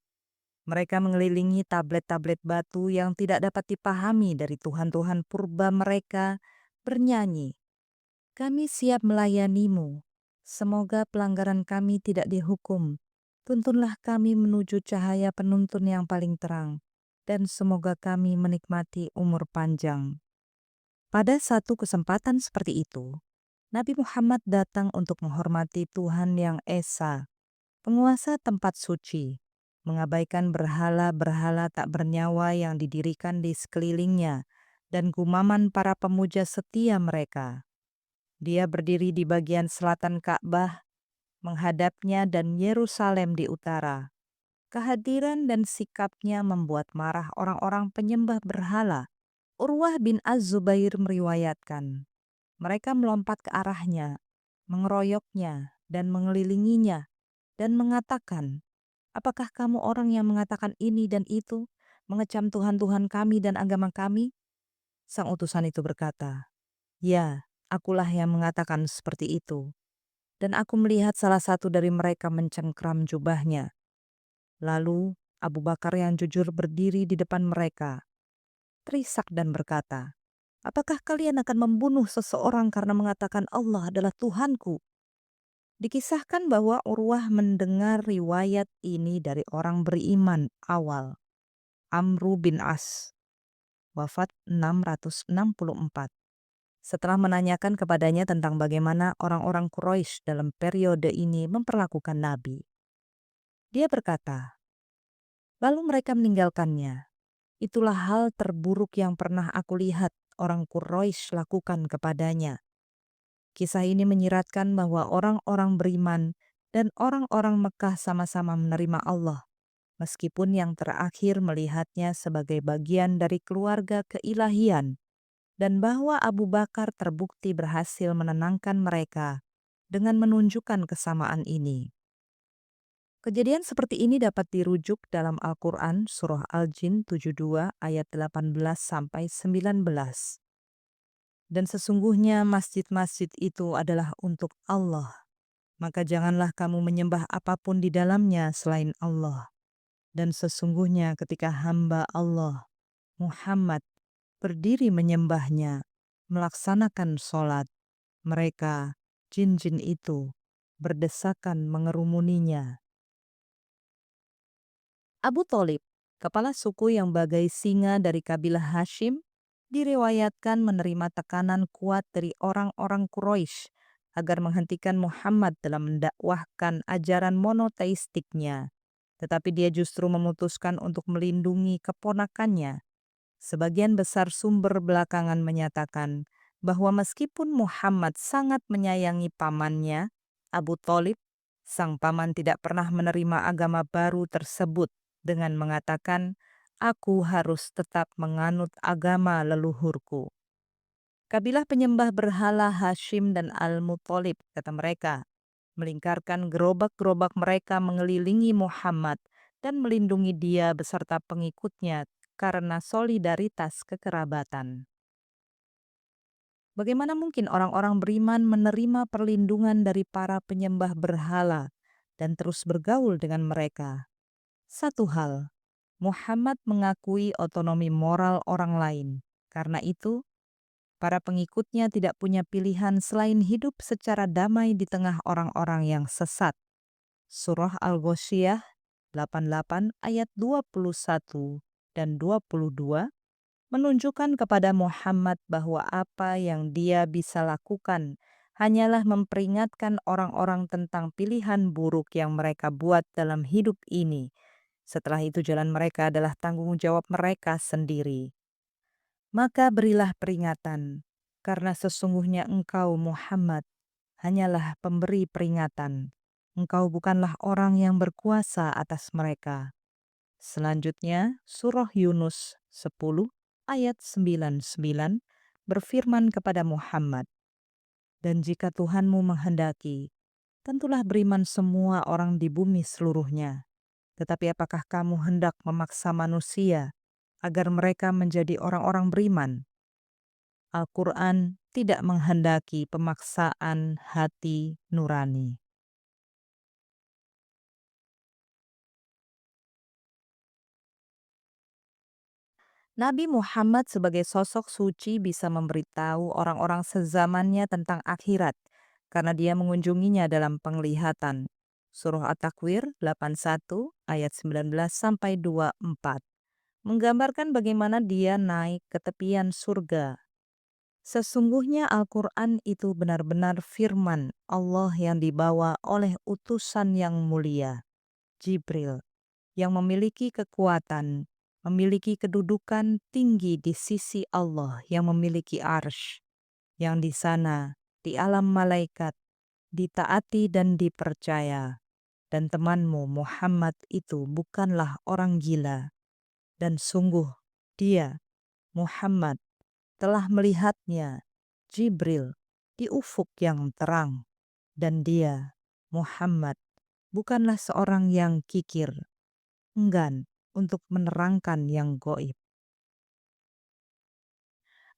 Mereka mengelilingi tablet-tablet batu yang tidak dapat dipahami dari Tuhan-Tuhan purba mereka, bernyanyi, "Kami siap melayanimu. Semoga pelanggaran kami tidak dihukum. Tuntunlah kami menuju cahaya penuntun yang paling terang, dan semoga kami menikmati umur panjang." Pada satu kesempatan seperti itu, Nabi Muhammad datang untuk menghormati Tuhan yang Esa, penguasa tempat suci, mengabaikan berhala-berhala tak bernyawa yang didirikan di sekelilingnya dan gumaman para pemuja setia mereka. Dia berdiri di bagian selatan Ka'bah, menghadapnya dan Yerusalem di utara. Kehadiran dan sikapnya membuat marah orang-orang penyembah berhala. Urwah bin Az-Zubair meriwayatkan, mereka melompat ke arahnya, mengeroyoknya dan mengelilinginya, dan mengatakan, "Apakah kamu orang yang mengatakan ini dan itu, mengecam Tuhan-Tuhan kami dan agama kami?" Sang utusan itu berkata, "Ya, akulah yang mengatakan seperti itu." Dan aku melihat salah satu dari mereka mencengkram jubahnya. Lalu Abu Bakar yang jujur berdiri di depan mereka, terisak dan berkata, "Apakah kalian akan membunuh seseorang karena mengatakan Allah adalah Tuhanku?" Dikisahkan bahwa Urwah mendengar riwayat ini dari orang beriman awal, Amru bin As, wafat 664. Setelah menanyakan kepadanya tentang bagaimana orang-orang Quraisy dalam periode ini memperlakukan Nabi. Dia berkata, "Lalu mereka meninggalkannya. Itulah hal terburuk yang pernah aku lihat orang Quraisy lakukan kepadanya." Kisah ini menyiratkan bahwa orang-orang beriman dan orang-orang Mekah sama-sama menerima Allah, meskipun yang terakhir melihatnya sebagai bagian dari keluarga keilahian, dan bahwa Abu Bakar terbukti berhasil menenangkan mereka dengan menunjukkan kesamaan ini. Kejadian seperti ini dapat dirujuk dalam Al-Quran Surah Al-Jin 72 ayat 18-19. Dan sesungguhnya masjid-masjid itu adalah untuk Allah. Maka janganlah kamu menyembah apapun di dalamnya selain Allah. Dan sesungguhnya ketika hamba Allah, Muhammad, berdiri menyembahnya, melaksanakan sholat, mereka, jin-jin itu, berdesakan mengerumuninya. Abu Tholib, kepala suku yang bagai singa dari kabilah Hashim, diriwayatkan menerima tekanan kuat dari orang-orang Quraisy agar menghentikan Muhammad dalam mendakwahkan ajaran monoteistiknya. Tetapi dia justru memutuskan untuk melindungi keponakannya. Sebagian besar sumber belakangan menyatakan bahwa meskipun Muhammad sangat menyayangi pamannya, Abu Tholib, sang paman tidak pernah menerima agama baru tersebut dengan mengatakan, "Aku harus tetap menganut agama leluhurku." Kabilah penyembah berhala Hashim dan Al-Muthalib, kata mereka, melingkarkan gerobak-gerobak mereka mengelilingi Muhammad dan melindungi dia beserta pengikutnya karena solidaritas kekerabatan. Bagaimana mungkin orang-orang beriman menerima perlindungan dari para penyembah berhala dan terus bergaul dengan mereka? Satu hal, Muhammad mengakui otonomi moral orang lain. Karena itu, para pengikutnya tidak punya pilihan selain hidup secara damai di tengah orang-orang yang sesat. Surah Al-Ghoshiyah 88 ayat 21 dan 22 menunjukkan kepada Muhammad bahwa apa yang dia bisa lakukan hanyalah memperingatkan orang-orang tentang pilihan buruk yang mereka buat dalam hidup ini. Setelah itu jalan mereka adalah tanggung jawab mereka sendiri. Maka berilah peringatan, karena sesungguhnya engkau Muhammad hanyalah pemberi peringatan. Engkau bukanlah orang yang berkuasa atas mereka. Selanjutnya, Surah Yunus 10 ayat 99 berfirman kepada Muhammad, "Dan jika Tuhanmu menghendaki, tentulah beriman semua orang di bumi seluruhnya. Tetapi apakah kamu hendak memaksa manusia agar mereka menjadi orang-orang beriman?" Al-Quran tidak menghendaki pemaksaan hati nurani. Nabi Muhammad sebagai sosok suci bisa memberitahu orang-orang sezamannya tentang akhirat karena dia mengunjunginya dalam penglihatan. Surah At-Takwir 81 ayat 19 sampai 24 menggambarkan bagaimana dia naik ke tepian surga. Sesungguhnya Al-Quran itu benar-benar firman Allah yang dibawa oleh utusan yang mulia, Jibril, yang memiliki kekuatan, memiliki kedudukan tinggi di sisi Allah yang memiliki arsy, yang di sana, di alam malaikat, ditaati dan dipercaya. Dan temanmu Muhammad itu bukanlah orang gila. Dan sungguh, dia, Muhammad, telah melihatnya, Jibril, di ufuk yang terang. Dan dia, Muhammad, bukanlah seorang yang kikir, enggan untuk menerangkan yang goib.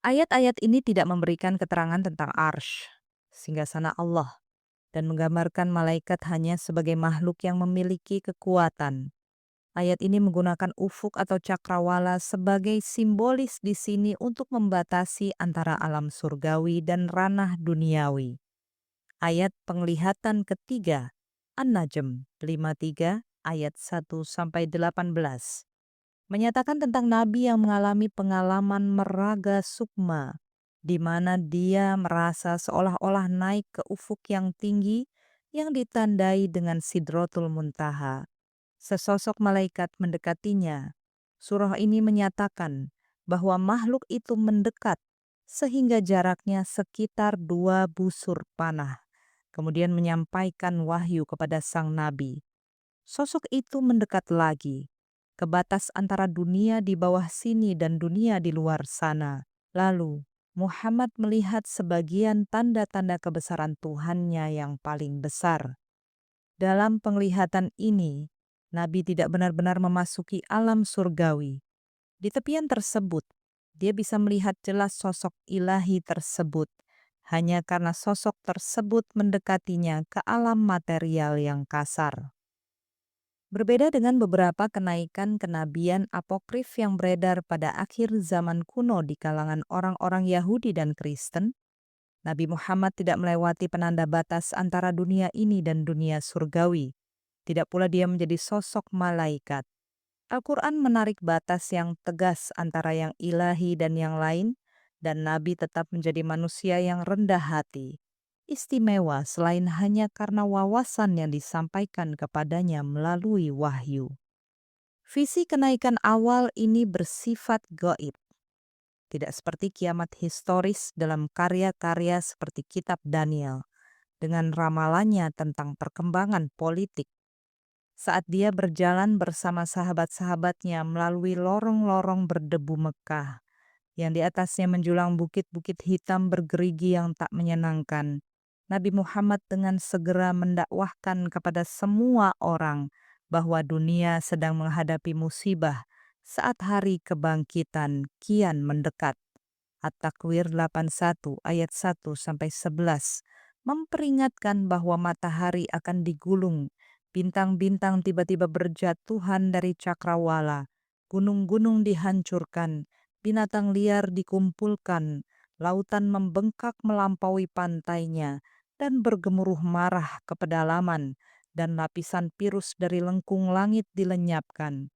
Ayat-ayat ini tidak memberikan keterangan tentang arsy, singgasana Allah, dan menggambarkan malaikat hanya sebagai makhluk yang memiliki kekuatan. Ayat ini menggunakan ufuk atau cakrawala sebagai simbolis di sini untuk membatasi antara alam surgawi dan ranah duniawi. Ayat penglihatan ketiga, An-Najm 53 ayat 1-18 menyatakan tentang nabi yang mengalami pengalaman meraga sukma, di mana dia merasa seolah-olah naik ke ufuk yang tinggi yang ditandai dengan Sidratul Muntaha. Sesosok malaikat mendekatinya. Surah ini menyatakan bahwa makhluk itu mendekat sehingga jaraknya sekitar 2 busur panah. Kemudian menyampaikan wahyu kepada sang nabi. Sosok itu mendekat lagi ke batas antara dunia di bawah sini dan dunia di luar sana. Lalu Muhammad melihat sebagian tanda-tanda kebesaran Tuhannya yang paling besar. Dalam penglihatan ini, Nabi tidak benar-benar memasuki alam surgawi. Di tepian tersebut, dia bisa melihat jelas sosok ilahi tersebut, hanya karena sosok tersebut mendekatinya ke alam material yang kasar. Berbeda dengan beberapa kenaikan kenabian apokrif yang beredar pada akhir zaman kuno di kalangan orang-orang Yahudi dan Kristen, Nabi Muhammad tidak melewati penanda batas antara dunia ini dan dunia surgawi. Tidak pula dia menjadi sosok malaikat. Al-Quran menarik batas yang tegas antara yang ilahi dan yang lain, dan Nabi tetap menjadi manusia yang rendah hati. Istimewa selain hanya karena wawasan yang disampaikan kepadanya melalui wahyu. Visi kenaikan awal ini bersifat gaib. Tidak seperti kiamat historis dalam karya-karya seperti Kitab Daniel, dengan ramalannya tentang perkembangan politik. Saat dia berjalan bersama sahabat-sahabatnya melalui lorong-lorong berdebu Mekah, yang di atasnya menjulang bukit-bukit hitam bergerigi yang tak menyenangkan, Nabi Muhammad dengan segera mendakwahkan kepada semua orang bahwa dunia sedang menghadapi musibah saat hari kebangkitan kian mendekat. At-Takwir 81 ayat 1-11 memperingatkan bahwa matahari akan digulung, bintang-bintang tiba-tiba berjatuhan dari cakrawala, gunung-gunung dihancurkan, binatang liar dikumpulkan, lautan membengkak melampaui pantainya, dan bergemuruh marah ke pedalaman, dan lapisan virus dari lengkung langit dilenyapkan.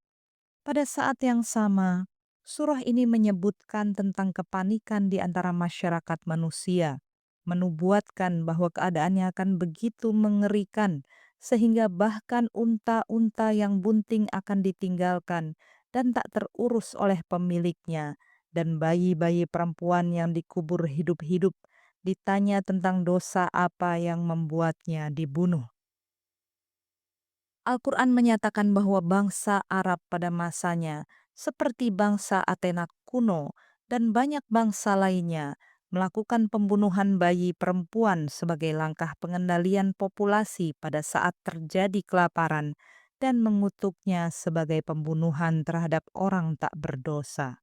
Pada saat yang sama, surah ini menyebutkan tentang kepanikan di antara masyarakat manusia, menubuatkan bahwa keadaannya akan begitu mengerikan, sehingga bahkan unta-unta yang bunting akan ditinggalkan dan tak terurus oleh pemiliknya, dan bayi-bayi perempuan yang dikubur hidup-hidup ditanya tentang dosa apa yang membuatnya dibunuh. Al-Quran menyatakan bahwa bangsa Arab pada masanya, seperti bangsa Athena kuno dan banyak bangsa lainnya, melakukan pembunuhan bayi perempuan sebagai langkah pengendalian populasi pada saat terjadi kelaparan dan mengutuknya sebagai pembunuhan terhadap orang tak berdosa.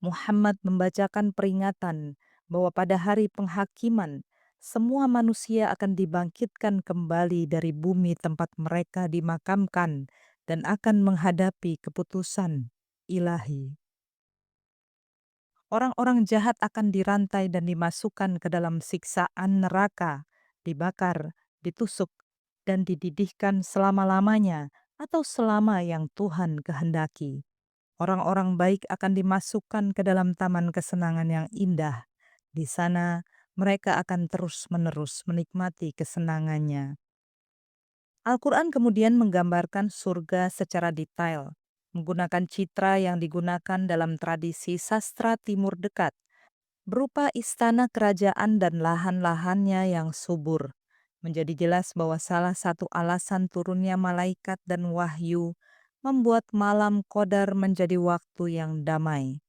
Muhammad membacakan peringatan bahwa pada hari penghakiman, semua manusia akan dibangkitkan kembali dari bumi tempat mereka dimakamkan dan akan menghadapi keputusan. ilahi. Orang-orang jahat akan dirantai dan dimasukkan ke dalam siksaan neraka, dibakar, ditusuk, dan dididihkan selama-lamanya atau selama yang Tuhan kehendaki. Orang-orang baik akan dimasukkan ke dalam taman kesenangan yang indah. Di sana mereka akan terus-menerus menikmati kesenangannya. Al-Quran kemudian menggambarkan surga secara detail, menggunakan citra yang digunakan dalam tradisi sastra Timur Dekat, berupa istana kerajaan dan lahan-lahannya yang subur. Menjadi jelas bahwa salah satu alasan turunnya malaikat dan wahyu membuat malam Qadar menjadi waktu yang damai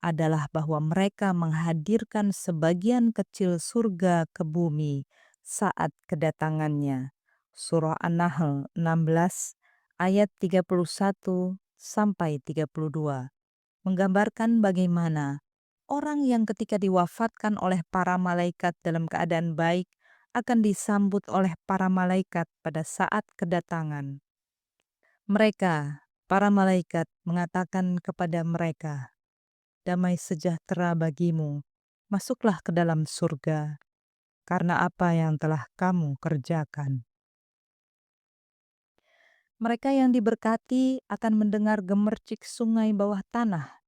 adalah bahwa mereka menghadirkan sebagian kecil surga ke bumi saat kedatangannya. Surah An-Nahl 16 ayat 31 sampai 32 menggambarkan bagaimana orang yang ketika diwafatkan oleh para malaikat dalam keadaan baik akan disambut oleh para malaikat pada saat kedatangan. Mereka, para malaikat, mengatakan kepada mereka, "Damai sejahtera bagimu, masuklah ke dalam surga, karena apa yang telah kamu kerjakan." Mereka yang diberkati akan mendengar gemercik sungai bawah tanah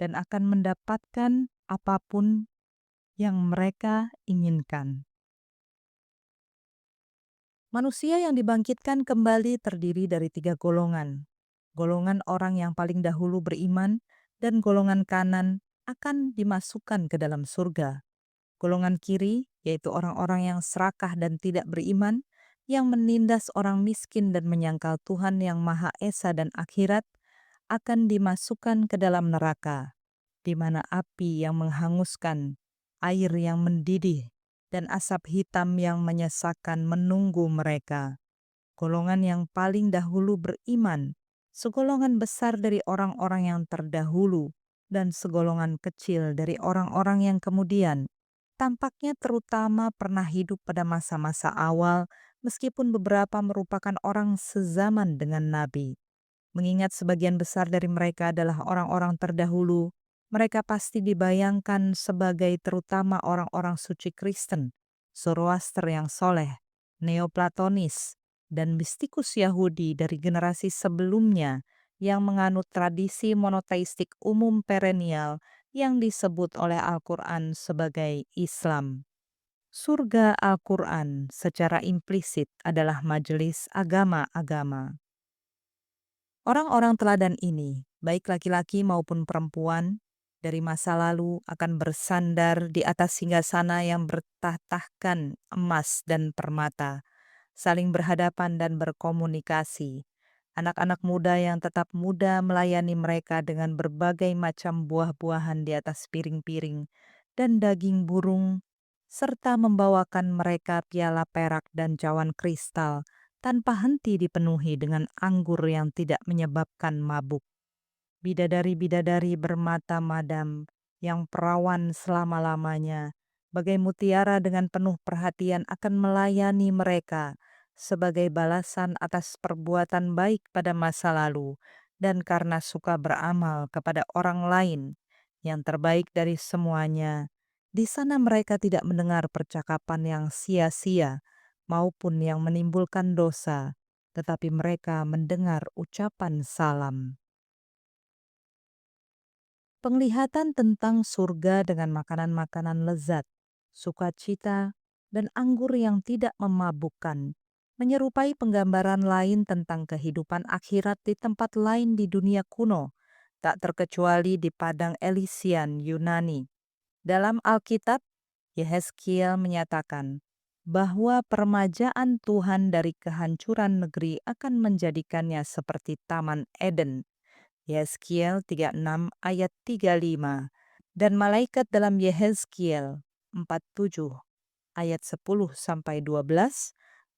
dan akan mendapatkan apapun yang mereka inginkan. Manusia yang dibangkitkan kembali terdiri dari 3 golongan. Golongan orang yang paling dahulu beriman dan golongan kanan akan dimasukkan ke dalam surga. Golongan kiri, yaitu orang-orang yang serakah dan tidak beriman, yang menindas orang miskin dan menyangkal Tuhan yang Maha Esa dan akhirat, akan dimasukkan ke dalam neraka, di mana api yang menghanguskan, air yang mendidih, dan asap hitam yang menyesakkan menunggu mereka. Golongan yang paling dahulu beriman, segolongan besar dari orang-orang yang terdahulu, dan segolongan kecil dari orang-orang yang kemudian, tampaknya terutama pernah hidup pada masa-masa awal, meskipun beberapa merupakan orang sezaman dengan Nabi. Mengingat sebagian besar dari mereka adalah orang-orang terdahulu, mereka pasti dibayangkan sebagai terutama orang-orang suci Kristen, Zoroaster yang soleh, Neoplatonis, dan mistikus Yahudi dari generasi sebelumnya yang menganut tradisi monoteistik umum perennial yang disebut oleh Al-Quran sebagai Islam. Surga Al-Quran secara implisit adalah majelis agama-agama. Orang-orang teladan ini, baik laki-laki maupun perempuan, dari masa lalu akan bersandar di atas singgasana yang bertatahkan emas dan permata, saling berhadapan dan berkomunikasi. Anak-anak muda yang tetap muda melayani mereka dengan berbagai macam buah-buahan di atas piring-piring dan daging burung, serta membawakan mereka piala perak dan cawan kristal tanpa henti dipenuhi dengan anggur yang tidak menyebabkan mabuk. Bidadari-bidadari bermata madam yang perawan selama-lamanya, bagai mutiara dengan penuh perhatian akan melayani mereka sebagai balasan atas perbuatan baik pada masa lalu dan karena suka beramal kepada orang lain. Yang terbaik dari semuanya, di sana mereka tidak mendengar percakapan yang sia-sia maupun yang menimbulkan dosa, tetapi mereka mendengar ucapan salam. Penglihatan tentang surga dengan makanan-makanan lezat, sukacita, dan anggur yang tidak memabukkan, menyerupai penggambaran lain tentang kehidupan akhirat di tempat lain di dunia kuno, tak terkecuali di padang Elysian Yunani. Dalam Alkitab, Yehezkiel menyatakan bahwa permajaan Tuhan dari kehancuran negeri akan menjadikannya seperti Taman Eden. Yehezkiel 36 ayat 35 dan malaikat dalam Yehezkiel 47 ayat 10 sampai 12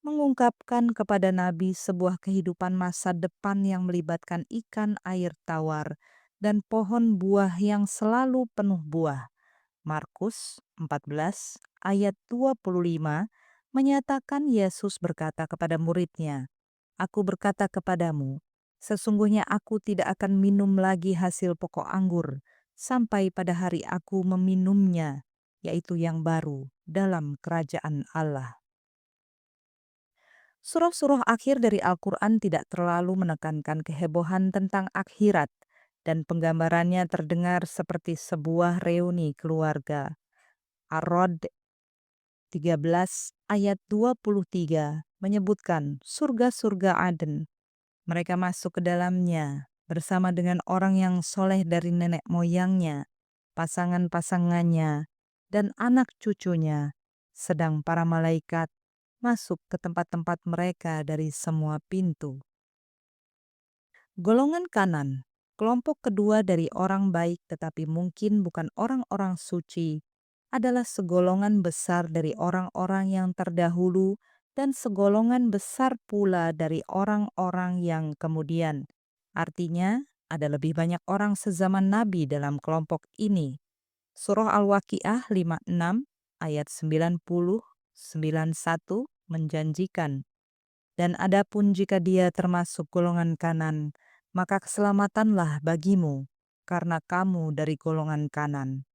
mengungkapkan kepada nabi sebuah kehidupan masa depan yang melibatkan ikan air tawar dan pohon buah yang selalu penuh buah. Markus 14 ayat 25 menyatakan Yesus berkata kepada muridnya, "Aku berkata kepadamu, Sesungguhnya aku tidak akan minum lagi hasil pokok anggur sampai pada hari aku meminumnya, yaitu yang baru dalam kerajaan Allah. Surah-surah akhir dari Al-Quran tidak terlalu menekankan kehebohan tentang akhirat, dan penggambarannya terdengar seperti sebuah reuni keluarga. Ar-Rod 13 ayat 23 menyebutkan surga-surga Aden. Mereka masuk ke dalamnya bersama dengan orang yang soleh dari nenek moyangnya, pasangan-pasangannya, dan anak cucunya, sedang para malaikat masuk ke tempat-tempat mereka dari semua pintu. Golongan kanan, kelompok kedua dari orang baik tetapi mungkin bukan orang-orang suci, adalah segolongan besar dari orang-orang yang terdahulu dan segolongan besar pula dari orang-orang yang kemudian. Artinya, ada lebih banyak orang sezaman Nabi dalam kelompok ini. Surah Al-Waqiah 56 ayat 90-91 menjanjikan, dan adapun jika dia termasuk golongan kanan, maka keselamatanlah bagimu, karena kamu dari golongan kanan.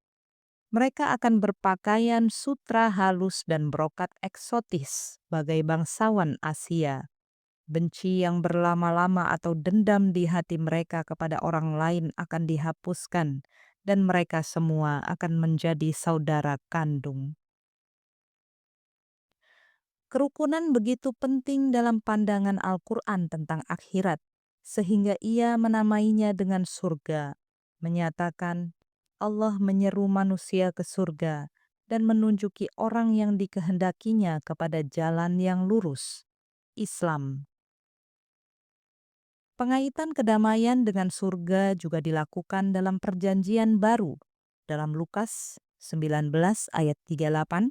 Mereka akan berpakaian sutra halus dan brokat eksotis, bagai bangsawan Asia. Benci yang berlama-lama atau dendam di hati mereka kepada orang lain akan dihapuskan, dan mereka semua akan menjadi saudara kandung. Kerukunan begitu penting dalam pandangan Al-Quran tentang akhirat, sehingga ia menamainya dengan surga, menyatakan Allah menyeru manusia ke surga dan menunjuki orang yang dikehendakinya kepada jalan yang lurus, Islam. Pengaitan kedamaian dengan surga juga dilakukan dalam perjanjian baru, dalam Lukas 19 ayat 38,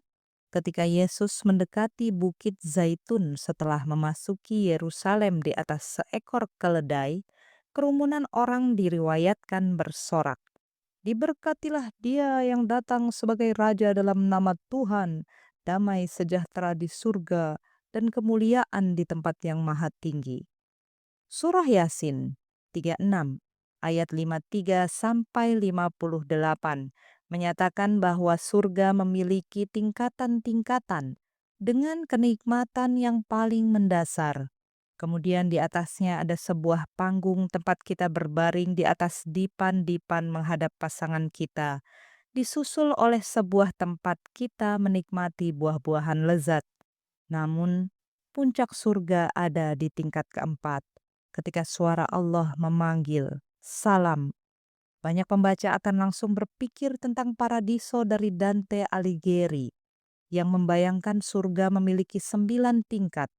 ketika Yesus mendekati Bukit Zaitun setelah memasuki Yerusalem di atas seekor keledai, kerumunan orang diriwayatkan bersorak, "Diberkatilah dia yang datang sebagai Raja dalam nama Tuhan, damai sejahtera di surga, dan kemuliaan di tempat yang maha tinggi." Surah Yasin 36 ayat 53-58 menyatakan bahwa surga memiliki tingkatan-tingkatan dengan kenikmatan yang paling mendasar. Kemudian di atasnya ada sebuah panggung tempat kita berbaring di atas dipan-dipan menghadap pasangan kita, disusul oleh sebuah tempat kita menikmati buah-buahan lezat. Namun, puncak surga ada di tingkat keempat. Ketika suara Allah memanggil, "Salam." Banyak pembaca akan langsung berpikir tentang Paradiso dari Dante Alighieri yang membayangkan surga memiliki 9 tingkat.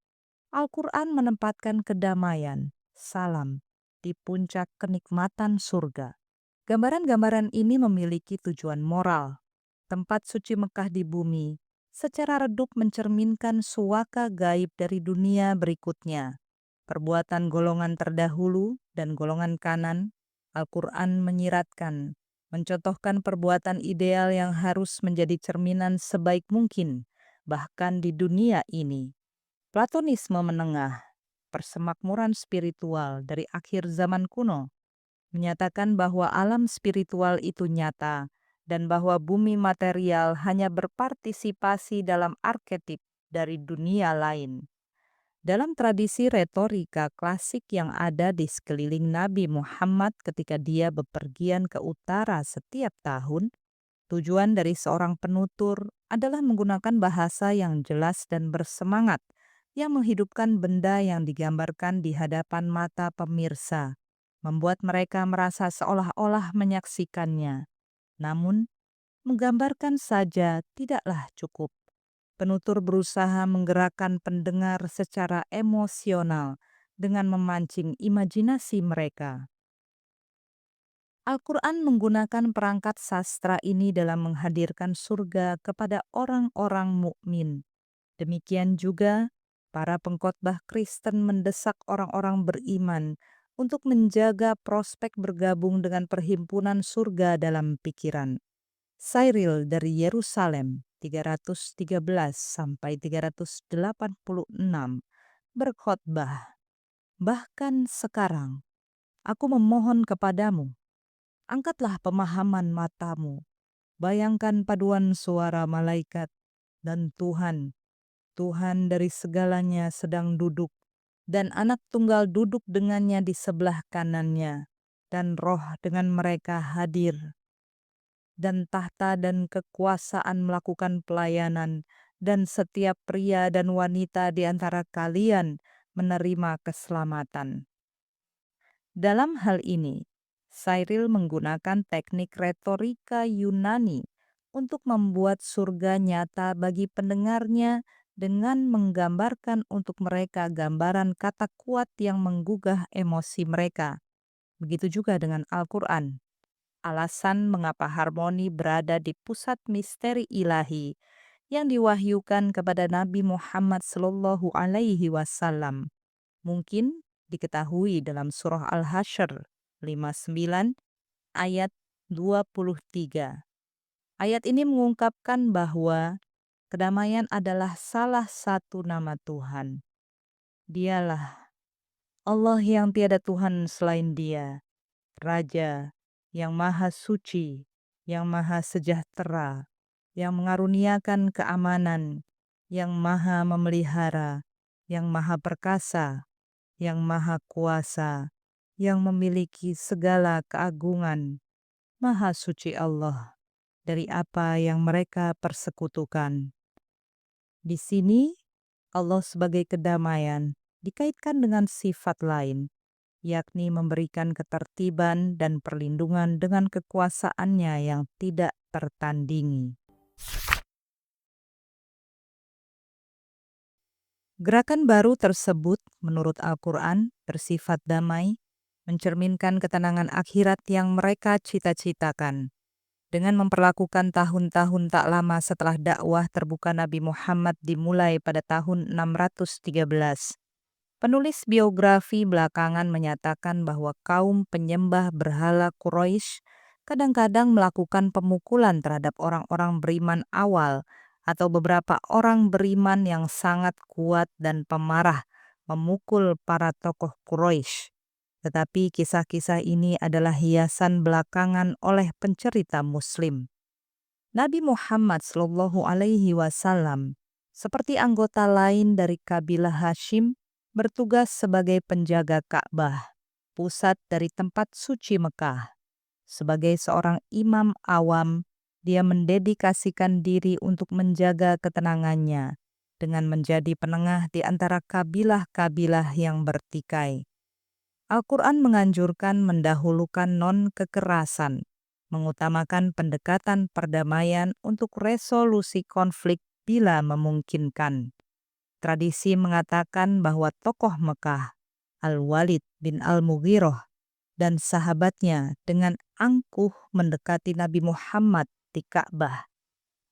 Al-Quran menempatkan kedamaian, salam, di puncak kenikmatan surga. Gambaran-gambaran ini memiliki tujuan moral. Tempat suci Mekah di bumi secara redup mencerminkan suaka gaib dari dunia berikutnya. Perbuatan golongan terdahulu dan golongan kanan, Al-Quran menyiratkan, mencontohkan perbuatan ideal yang harus menjadi cerminan sebaik mungkin, bahkan di dunia ini. Platonisme menengah, persemakmuran spiritual dari akhir zaman kuno, menyatakan bahwa alam spiritual itu nyata dan bahwa bumi material hanya berpartisipasi dalam arketip dari dunia lain. Dalam tradisi retorika klasik yang ada di sekeliling Nabi Muhammad ketika dia bepergian ke utara setiap tahun, tujuan dari seorang penutur adalah menggunakan bahasa yang jelas dan bersemangat, yang menghidupkan benda yang digambarkan di hadapan mata pemirsa, membuat mereka merasa seolah-olah menyaksikannya. Namun, menggambarkan saja tidaklah cukup. Penutur berusaha menggerakkan pendengar secara emosional dengan memancing imajinasi mereka. Al-Quran menggunakan perangkat sastra ini dalam menghadirkan surga kepada orang-orang mukmin. Demikian juga, para pengkhotbah Kristen mendesak orang-orang beriman untuk menjaga prospek bergabung dengan perhimpunan surga dalam pikiran. Cyril dari Yerusalem 313-386 berkhotbah, bahkan sekarang Aku memohon kepadamu, angkatlah pemahaman matamu. Bayangkan paduan suara malaikat dan Tuhan, Tuhan dari segalanya sedang duduk, dan anak tunggal duduk dengannya di sebelah kanannya, dan roh dengan mereka hadir, dan tahta dan kekuasaan melakukan pelayanan, dan setiap pria dan wanita di antara kalian menerima keselamatan. Dalam hal ini, Cyril menggunakan teknik retorika Yunani untuk membuat surga nyata bagi pendengarnya dengan menggambarkan untuk mereka gambaran kata kuat yang menggugah emosi mereka. Begitu juga dengan Al-Quran. Alasan mengapa harmoni berada di pusat misteri ilahi yang diwahyukan kepada Nabi Muhammad SAW mungkin diketahui dalam surah Al-Hasyr 59 ayat 23. Ayat ini mengungkapkan bahwa kedamaian adalah salah satu nama Tuhan. Dialah Allah yang tiada Tuhan selain Dia, Raja yang maha suci, yang maha sejahtera, yang mengaruniakan keamanan, yang maha memelihara, yang maha perkasa, yang maha kuasa, yang memiliki segala keagungan. Maha suci Allah dari apa yang mereka persekutukan. Di sini, Allah sebagai kedamaian dikaitkan dengan sifat lain, yakni memberikan ketertiban dan perlindungan dengan kekuasaannya yang tidak tertandingi. Gerakan baru tersebut, menurut Al-Quran, bersifat damai, mencerminkan ketenangan akhirat yang mereka cita-citakan. Dengan memperlakukan tahun-tahun tak lama setelah dakwah terbuka Nabi Muhammad dimulai pada tahun 613. Penulis biografi belakangan menyatakan bahwa kaum penyembah berhala Quraisy kadang-kadang melakukan pemukulan terhadap orang-orang beriman awal atau beberapa orang beriman yang sangat kuat dan pemarah memukul para tokoh Quraisy. Tetapi kisah-kisah ini adalah hiasan belakangan oleh pencerita Muslim. Nabi Muhammad SAW, seperti anggota lain dari kabilah Hashim, bertugas sebagai penjaga Ka'bah, pusat dari tempat suci Mekah. Sebagai seorang imam awam, dia mendedikasikan diri untuk menjaga ketenangannya dengan menjadi penengah di antara kabilah-kabilah yang bertikai. Al-Quran menganjurkan mendahulukan non-kekerasan, mengutamakan pendekatan perdamaian untuk resolusi konflik bila memungkinkan. Tradisi mengatakan bahwa tokoh Mekah, Al-Walid bin Al-Mughirah, dan sahabatnya dengan angkuh mendekati Nabi Muhammad di Ka'bah,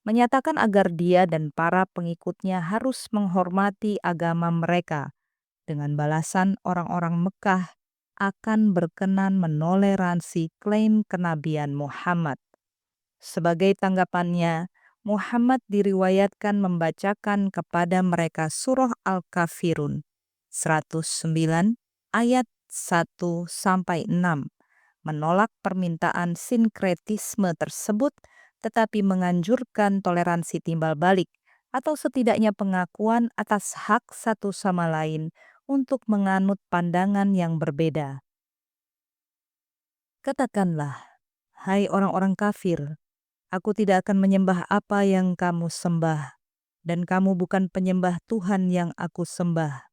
menyatakan agar dia dan para pengikutnya harus menghormati agama mereka. Dengan balasan orang-orang Mekah akan berkenan menoleransi klaim kenabian Muhammad. Sebagai tanggapannya, Muhammad diriwayatkan membacakan kepada mereka surah Al-Kafirun 109 ayat 1-6, menolak permintaan sinkretisme tersebut tetapi menganjurkan toleransi timbal balik atau setidaknya pengakuan atas hak satu sama lain untuk menganut pandangan yang berbeda. Katakanlah, hai orang-orang kafir, aku tidak akan menyembah apa yang kamu sembah, dan kamu bukan penyembah Tuhan yang aku sembah,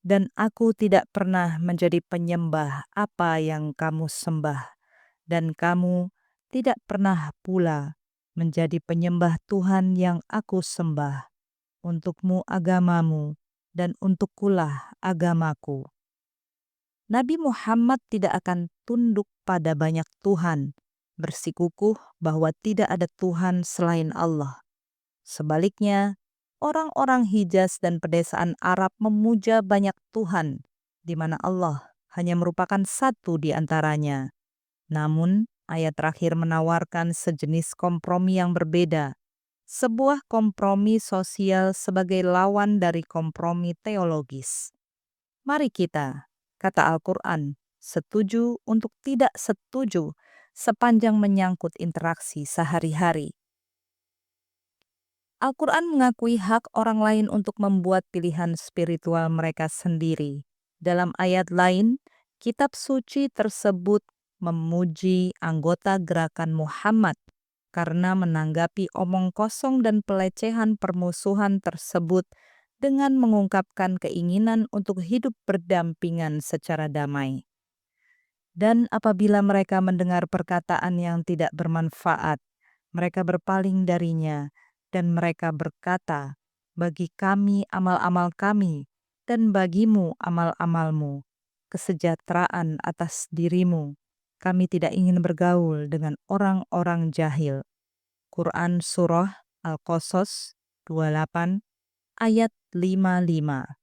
dan aku tidak pernah menjadi penyembah apa yang kamu sembah, dan kamu tidak pernah pula menjadi penyembah Tuhan yang aku sembah. Untukmu agamamu, dan untukkulah agamaku. Nabi Muhammad tidak akan tunduk pada banyak Tuhan, bersikukuh bahwa tidak ada Tuhan selain Allah. Sebaliknya, orang-orang Hijaz dan pedesaan Arab memuja banyak Tuhan, di mana Allah hanya merupakan satu di antaranya. Namun, ayat terakhir menawarkan sejenis kompromi yang berbeda, sebuah kompromi sosial sebagai lawan dari kompromi teologis. Mari kita, kata Al-Quran, setuju untuk tidak setuju sepanjang menyangkut interaksi sehari-hari. Al-Quran mengakui hak orang lain untuk membuat pilihan spiritual mereka sendiri. Dalam ayat lain, kitab suci tersebut memuji anggota gerakan Muhammad karena menanggapi omong kosong dan pelecehan permusuhan tersebut dengan mengungkapkan keinginan untuk hidup berdampingan secara damai. Dan apabila mereka mendengar perkataan yang tidak bermanfaat, mereka berpaling darinya, dan mereka berkata, "Bagi kami amal-amal kami, dan bagimu amal-amalmu, kesejahteraan atas dirimu. Kami tidak ingin bergaul dengan orang-orang jahil." Quran Surah Al-Qasas 28 ayat 55.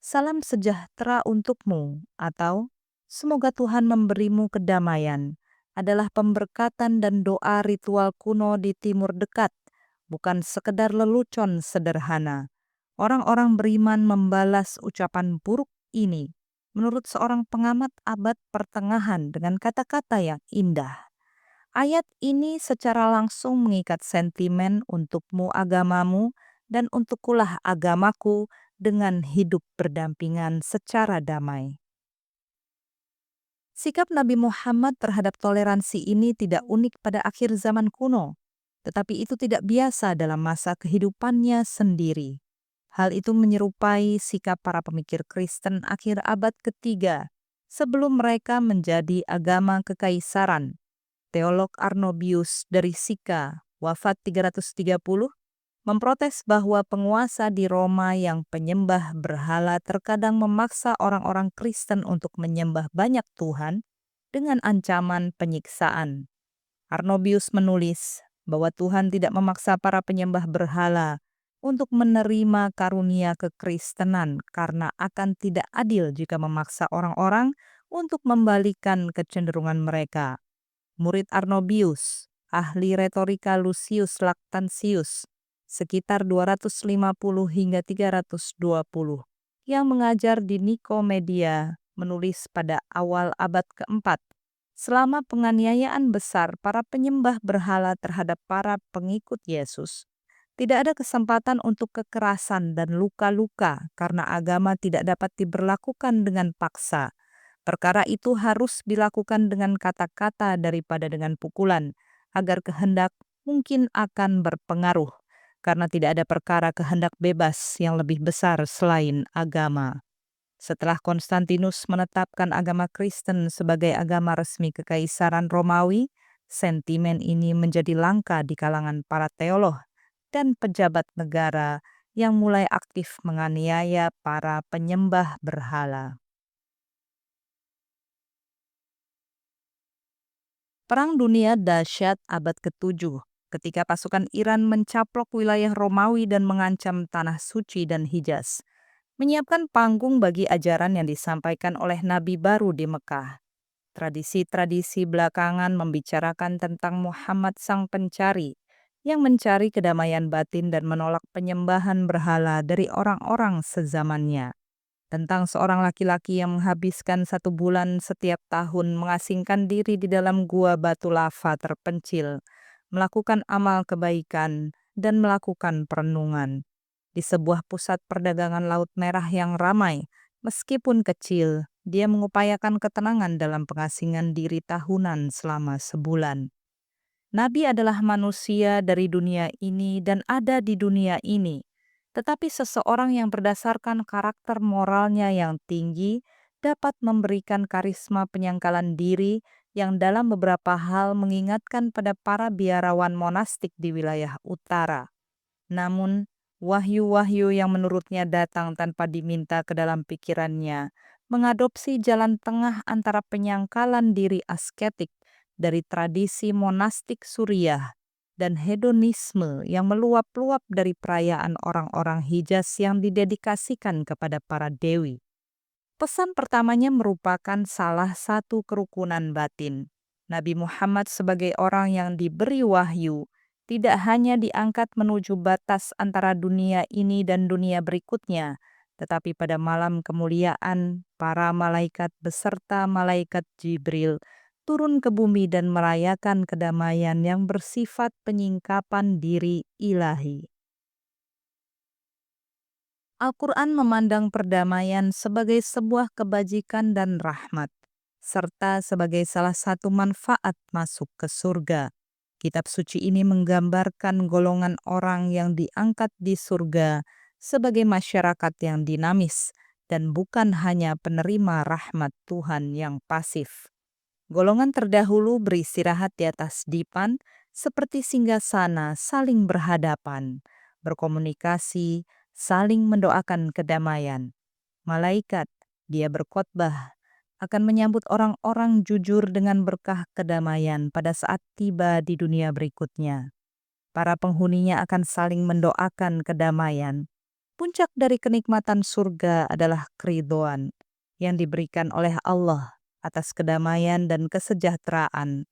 Salam sejahtera untukmu atau semoga Tuhan memberimu kedamaian adalah pemberkatan dan doa ritual kuno di Timur Dekat, bukan sekedar lelucon sederhana. Orang-orang beriman membalas ucapan buruk ini menurut seorang pengamat abad pertengahan dengan kata-kata yang indah. Ayat ini secara langsung mengikat sentimen untukmu agamamu dan untukkulah agamaku dengan hidup berdampingan secara damai. Sikap Nabi Muhammad terhadap toleransi ini tidak unik pada akhir zaman kuno, tetapi itu tidak biasa dalam masa kehidupannya sendiri. Hal itu menyerupai sikap para pemikir Kristen akhir abad ketiga, sebelum mereka menjadi agama kekaisaran. Teolog Arnobius dari Sika, wafat 330, memprotes bahwa penguasa di Roma yang penyembah berhala terkadang memaksa orang-orang Kristen untuk menyembah banyak Tuhan dengan ancaman penyiksaan. Arnobius menulis bahwa Tuhan tidak memaksa para penyembah berhala untuk menerima karunia kekristenan karena akan tidak adil jika memaksa orang-orang untuk membalikan kecenderungan mereka. Murid Arnobius, ahli retorika Lucius Lactantius, sekitar 250 hingga 320, yang mengajar di Nikomedia, menulis pada awal abad keempat, selama penganiayaan besar para penyembah berhala terhadap para pengikut Yesus, tidak ada kesempatan untuk kekerasan dan luka-luka karena agama tidak dapat diberlakukan dengan paksa. Perkara itu harus dilakukan dengan kata-kata daripada dengan pukulan, agar kehendak mungkin akan berpengaruh, karena tidak ada perkara kehendak bebas yang lebih besar selain agama. Setelah Konstantinus menetapkan agama Kristen sebagai agama resmi Kekaisaran Romawi, sentimen ini menjadi langka di kalangan para teolog dan pejabat negara yang mulai aktif menganiaya para penyembah berhala. Perang Dunia Dahsyat abad ke-7, ketika pasukan Iran mencaplok wilayah Romawi dan mengancam tanah suci dan Hijaz, menyiapkan panggung bagi ajaran yang disampaikan oleh Nabi baru di Mekah. Tradisi-tradisi belakangan membicarakan tentang Muhammad sang pencari, yang mencari kedamaian batin dan menolak penyembahan berhala dari orang-orang sezamannya. Tentang seorang laki-laki yang menghabiskan 1 bulan setiap tahun mengasingkan diri di dalam gua batu lava terpencil, melakukan amal kebaikan, dan melakukan perenungan. Di sebuah pusat perdagangan Laut Merah yang ramai, meskipun kecil, dia mengupayakan ketenangan dalam pengasingan diri tahunan selama sebulan. Nabi adalah manusia dari dunia ini dan ada di dunia ini. Tetapi seseorang yang berdasarkan karakter moralnya yang tinggi dapat memberikan karisma penyangkalan diri yang dalam beberapa hal mengingatkan pada para biarawan monastik di wilayah utara. Namun, wahyu-wahyu yang menurutnya datang tanpa diminta ke dalam pikirannya mengadopsi jalan tengah antara penyangkalan diri asketik dari tradisi monastik Suriah dan hedonisme yang meluap-luap dari perayaan orang-orang Hijaz yang didedikasikan kepada para dewi. Pesan pertamanya merupakan salah satu kerukunan batin. Nabi Muhammad sebagai orang yang diberi wahyu tidak hanya diangkat menuju batas antara dunia ini dan dunia berikutnya, Tetapi pada malam kemuliaan, para malaikat beserta malaikat Jibril turun ke bumi dan merayakan kedamaian yang bersifat penyingkapan diri ilahi. Al-Quran memandang perdamaian sebagai sebuah kebajikan dan rahmat, serta sebagai salah satu manfaat masuk ke surga. Kitab suci ini menggambarkan golongan orang yang diangkat di surga sebagai masyarakat yang dinamis dan bukan hanya penerima rahmat Tuhan yang pasif. Golongan terdahulu beristirahat di atas dipan seperti singgasana saling berhadapan, berkomunikasi, saling mendoakan kedamaian. Malaikat, dia berkhotbah, akan menyambut orang-orang jujur dengan berkah kedamaian pada saat tiba di dunia berikutnya. Para penghuninya akan saling mendoakan kedamaian. Puncak dari kenikmatan surga adalah keridhaan yang diberikan oleh Allah atas kedamaian dan kesejahteraan.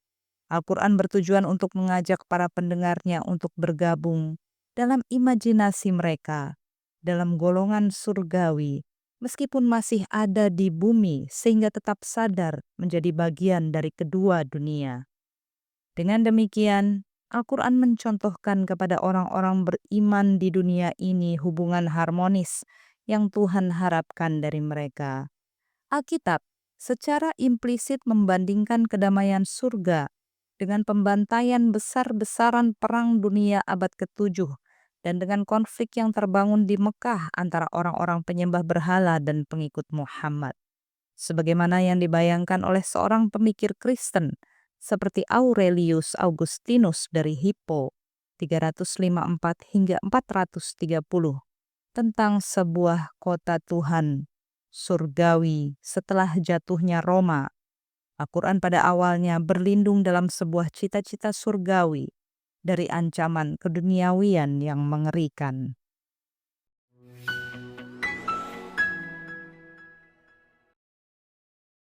Al-Quran bertujuan untuk mengajak para pendengarnya untuk bergabung dalam imajinasi mereka, dalam golongan surgawi, meskipun masih ada di bumi sehingga tetap sadar menjadi bagian dari kedua dunia. Dengan demikian, Al-Quran mencontohkan kepada orang-orang beriman di dunia ini hubungan harmonis yang Tuhan harapkan dari mereka. Alkitab secara implisit membandingkan kedamaian surga dengan pembantaian besar-besaran Perang Dunia abad ke-7 dan dengan konflik yang terbangun di Mekah antara orang-orang penyembah berhala dan pengikut Muhammad. Sebagaimana yang dibayangkan oleh seorang pemikir Kristen seperti Aurelius Augustinus dari Hippo 354 hingga 430 tentang sebuah kota Tuhan surgawi setelah jatuhnya Roma. Al-Quran pada awalnya berlindung dalam sebuah cita-cita surgawi dari ancaman keduniawian yang mengerikan.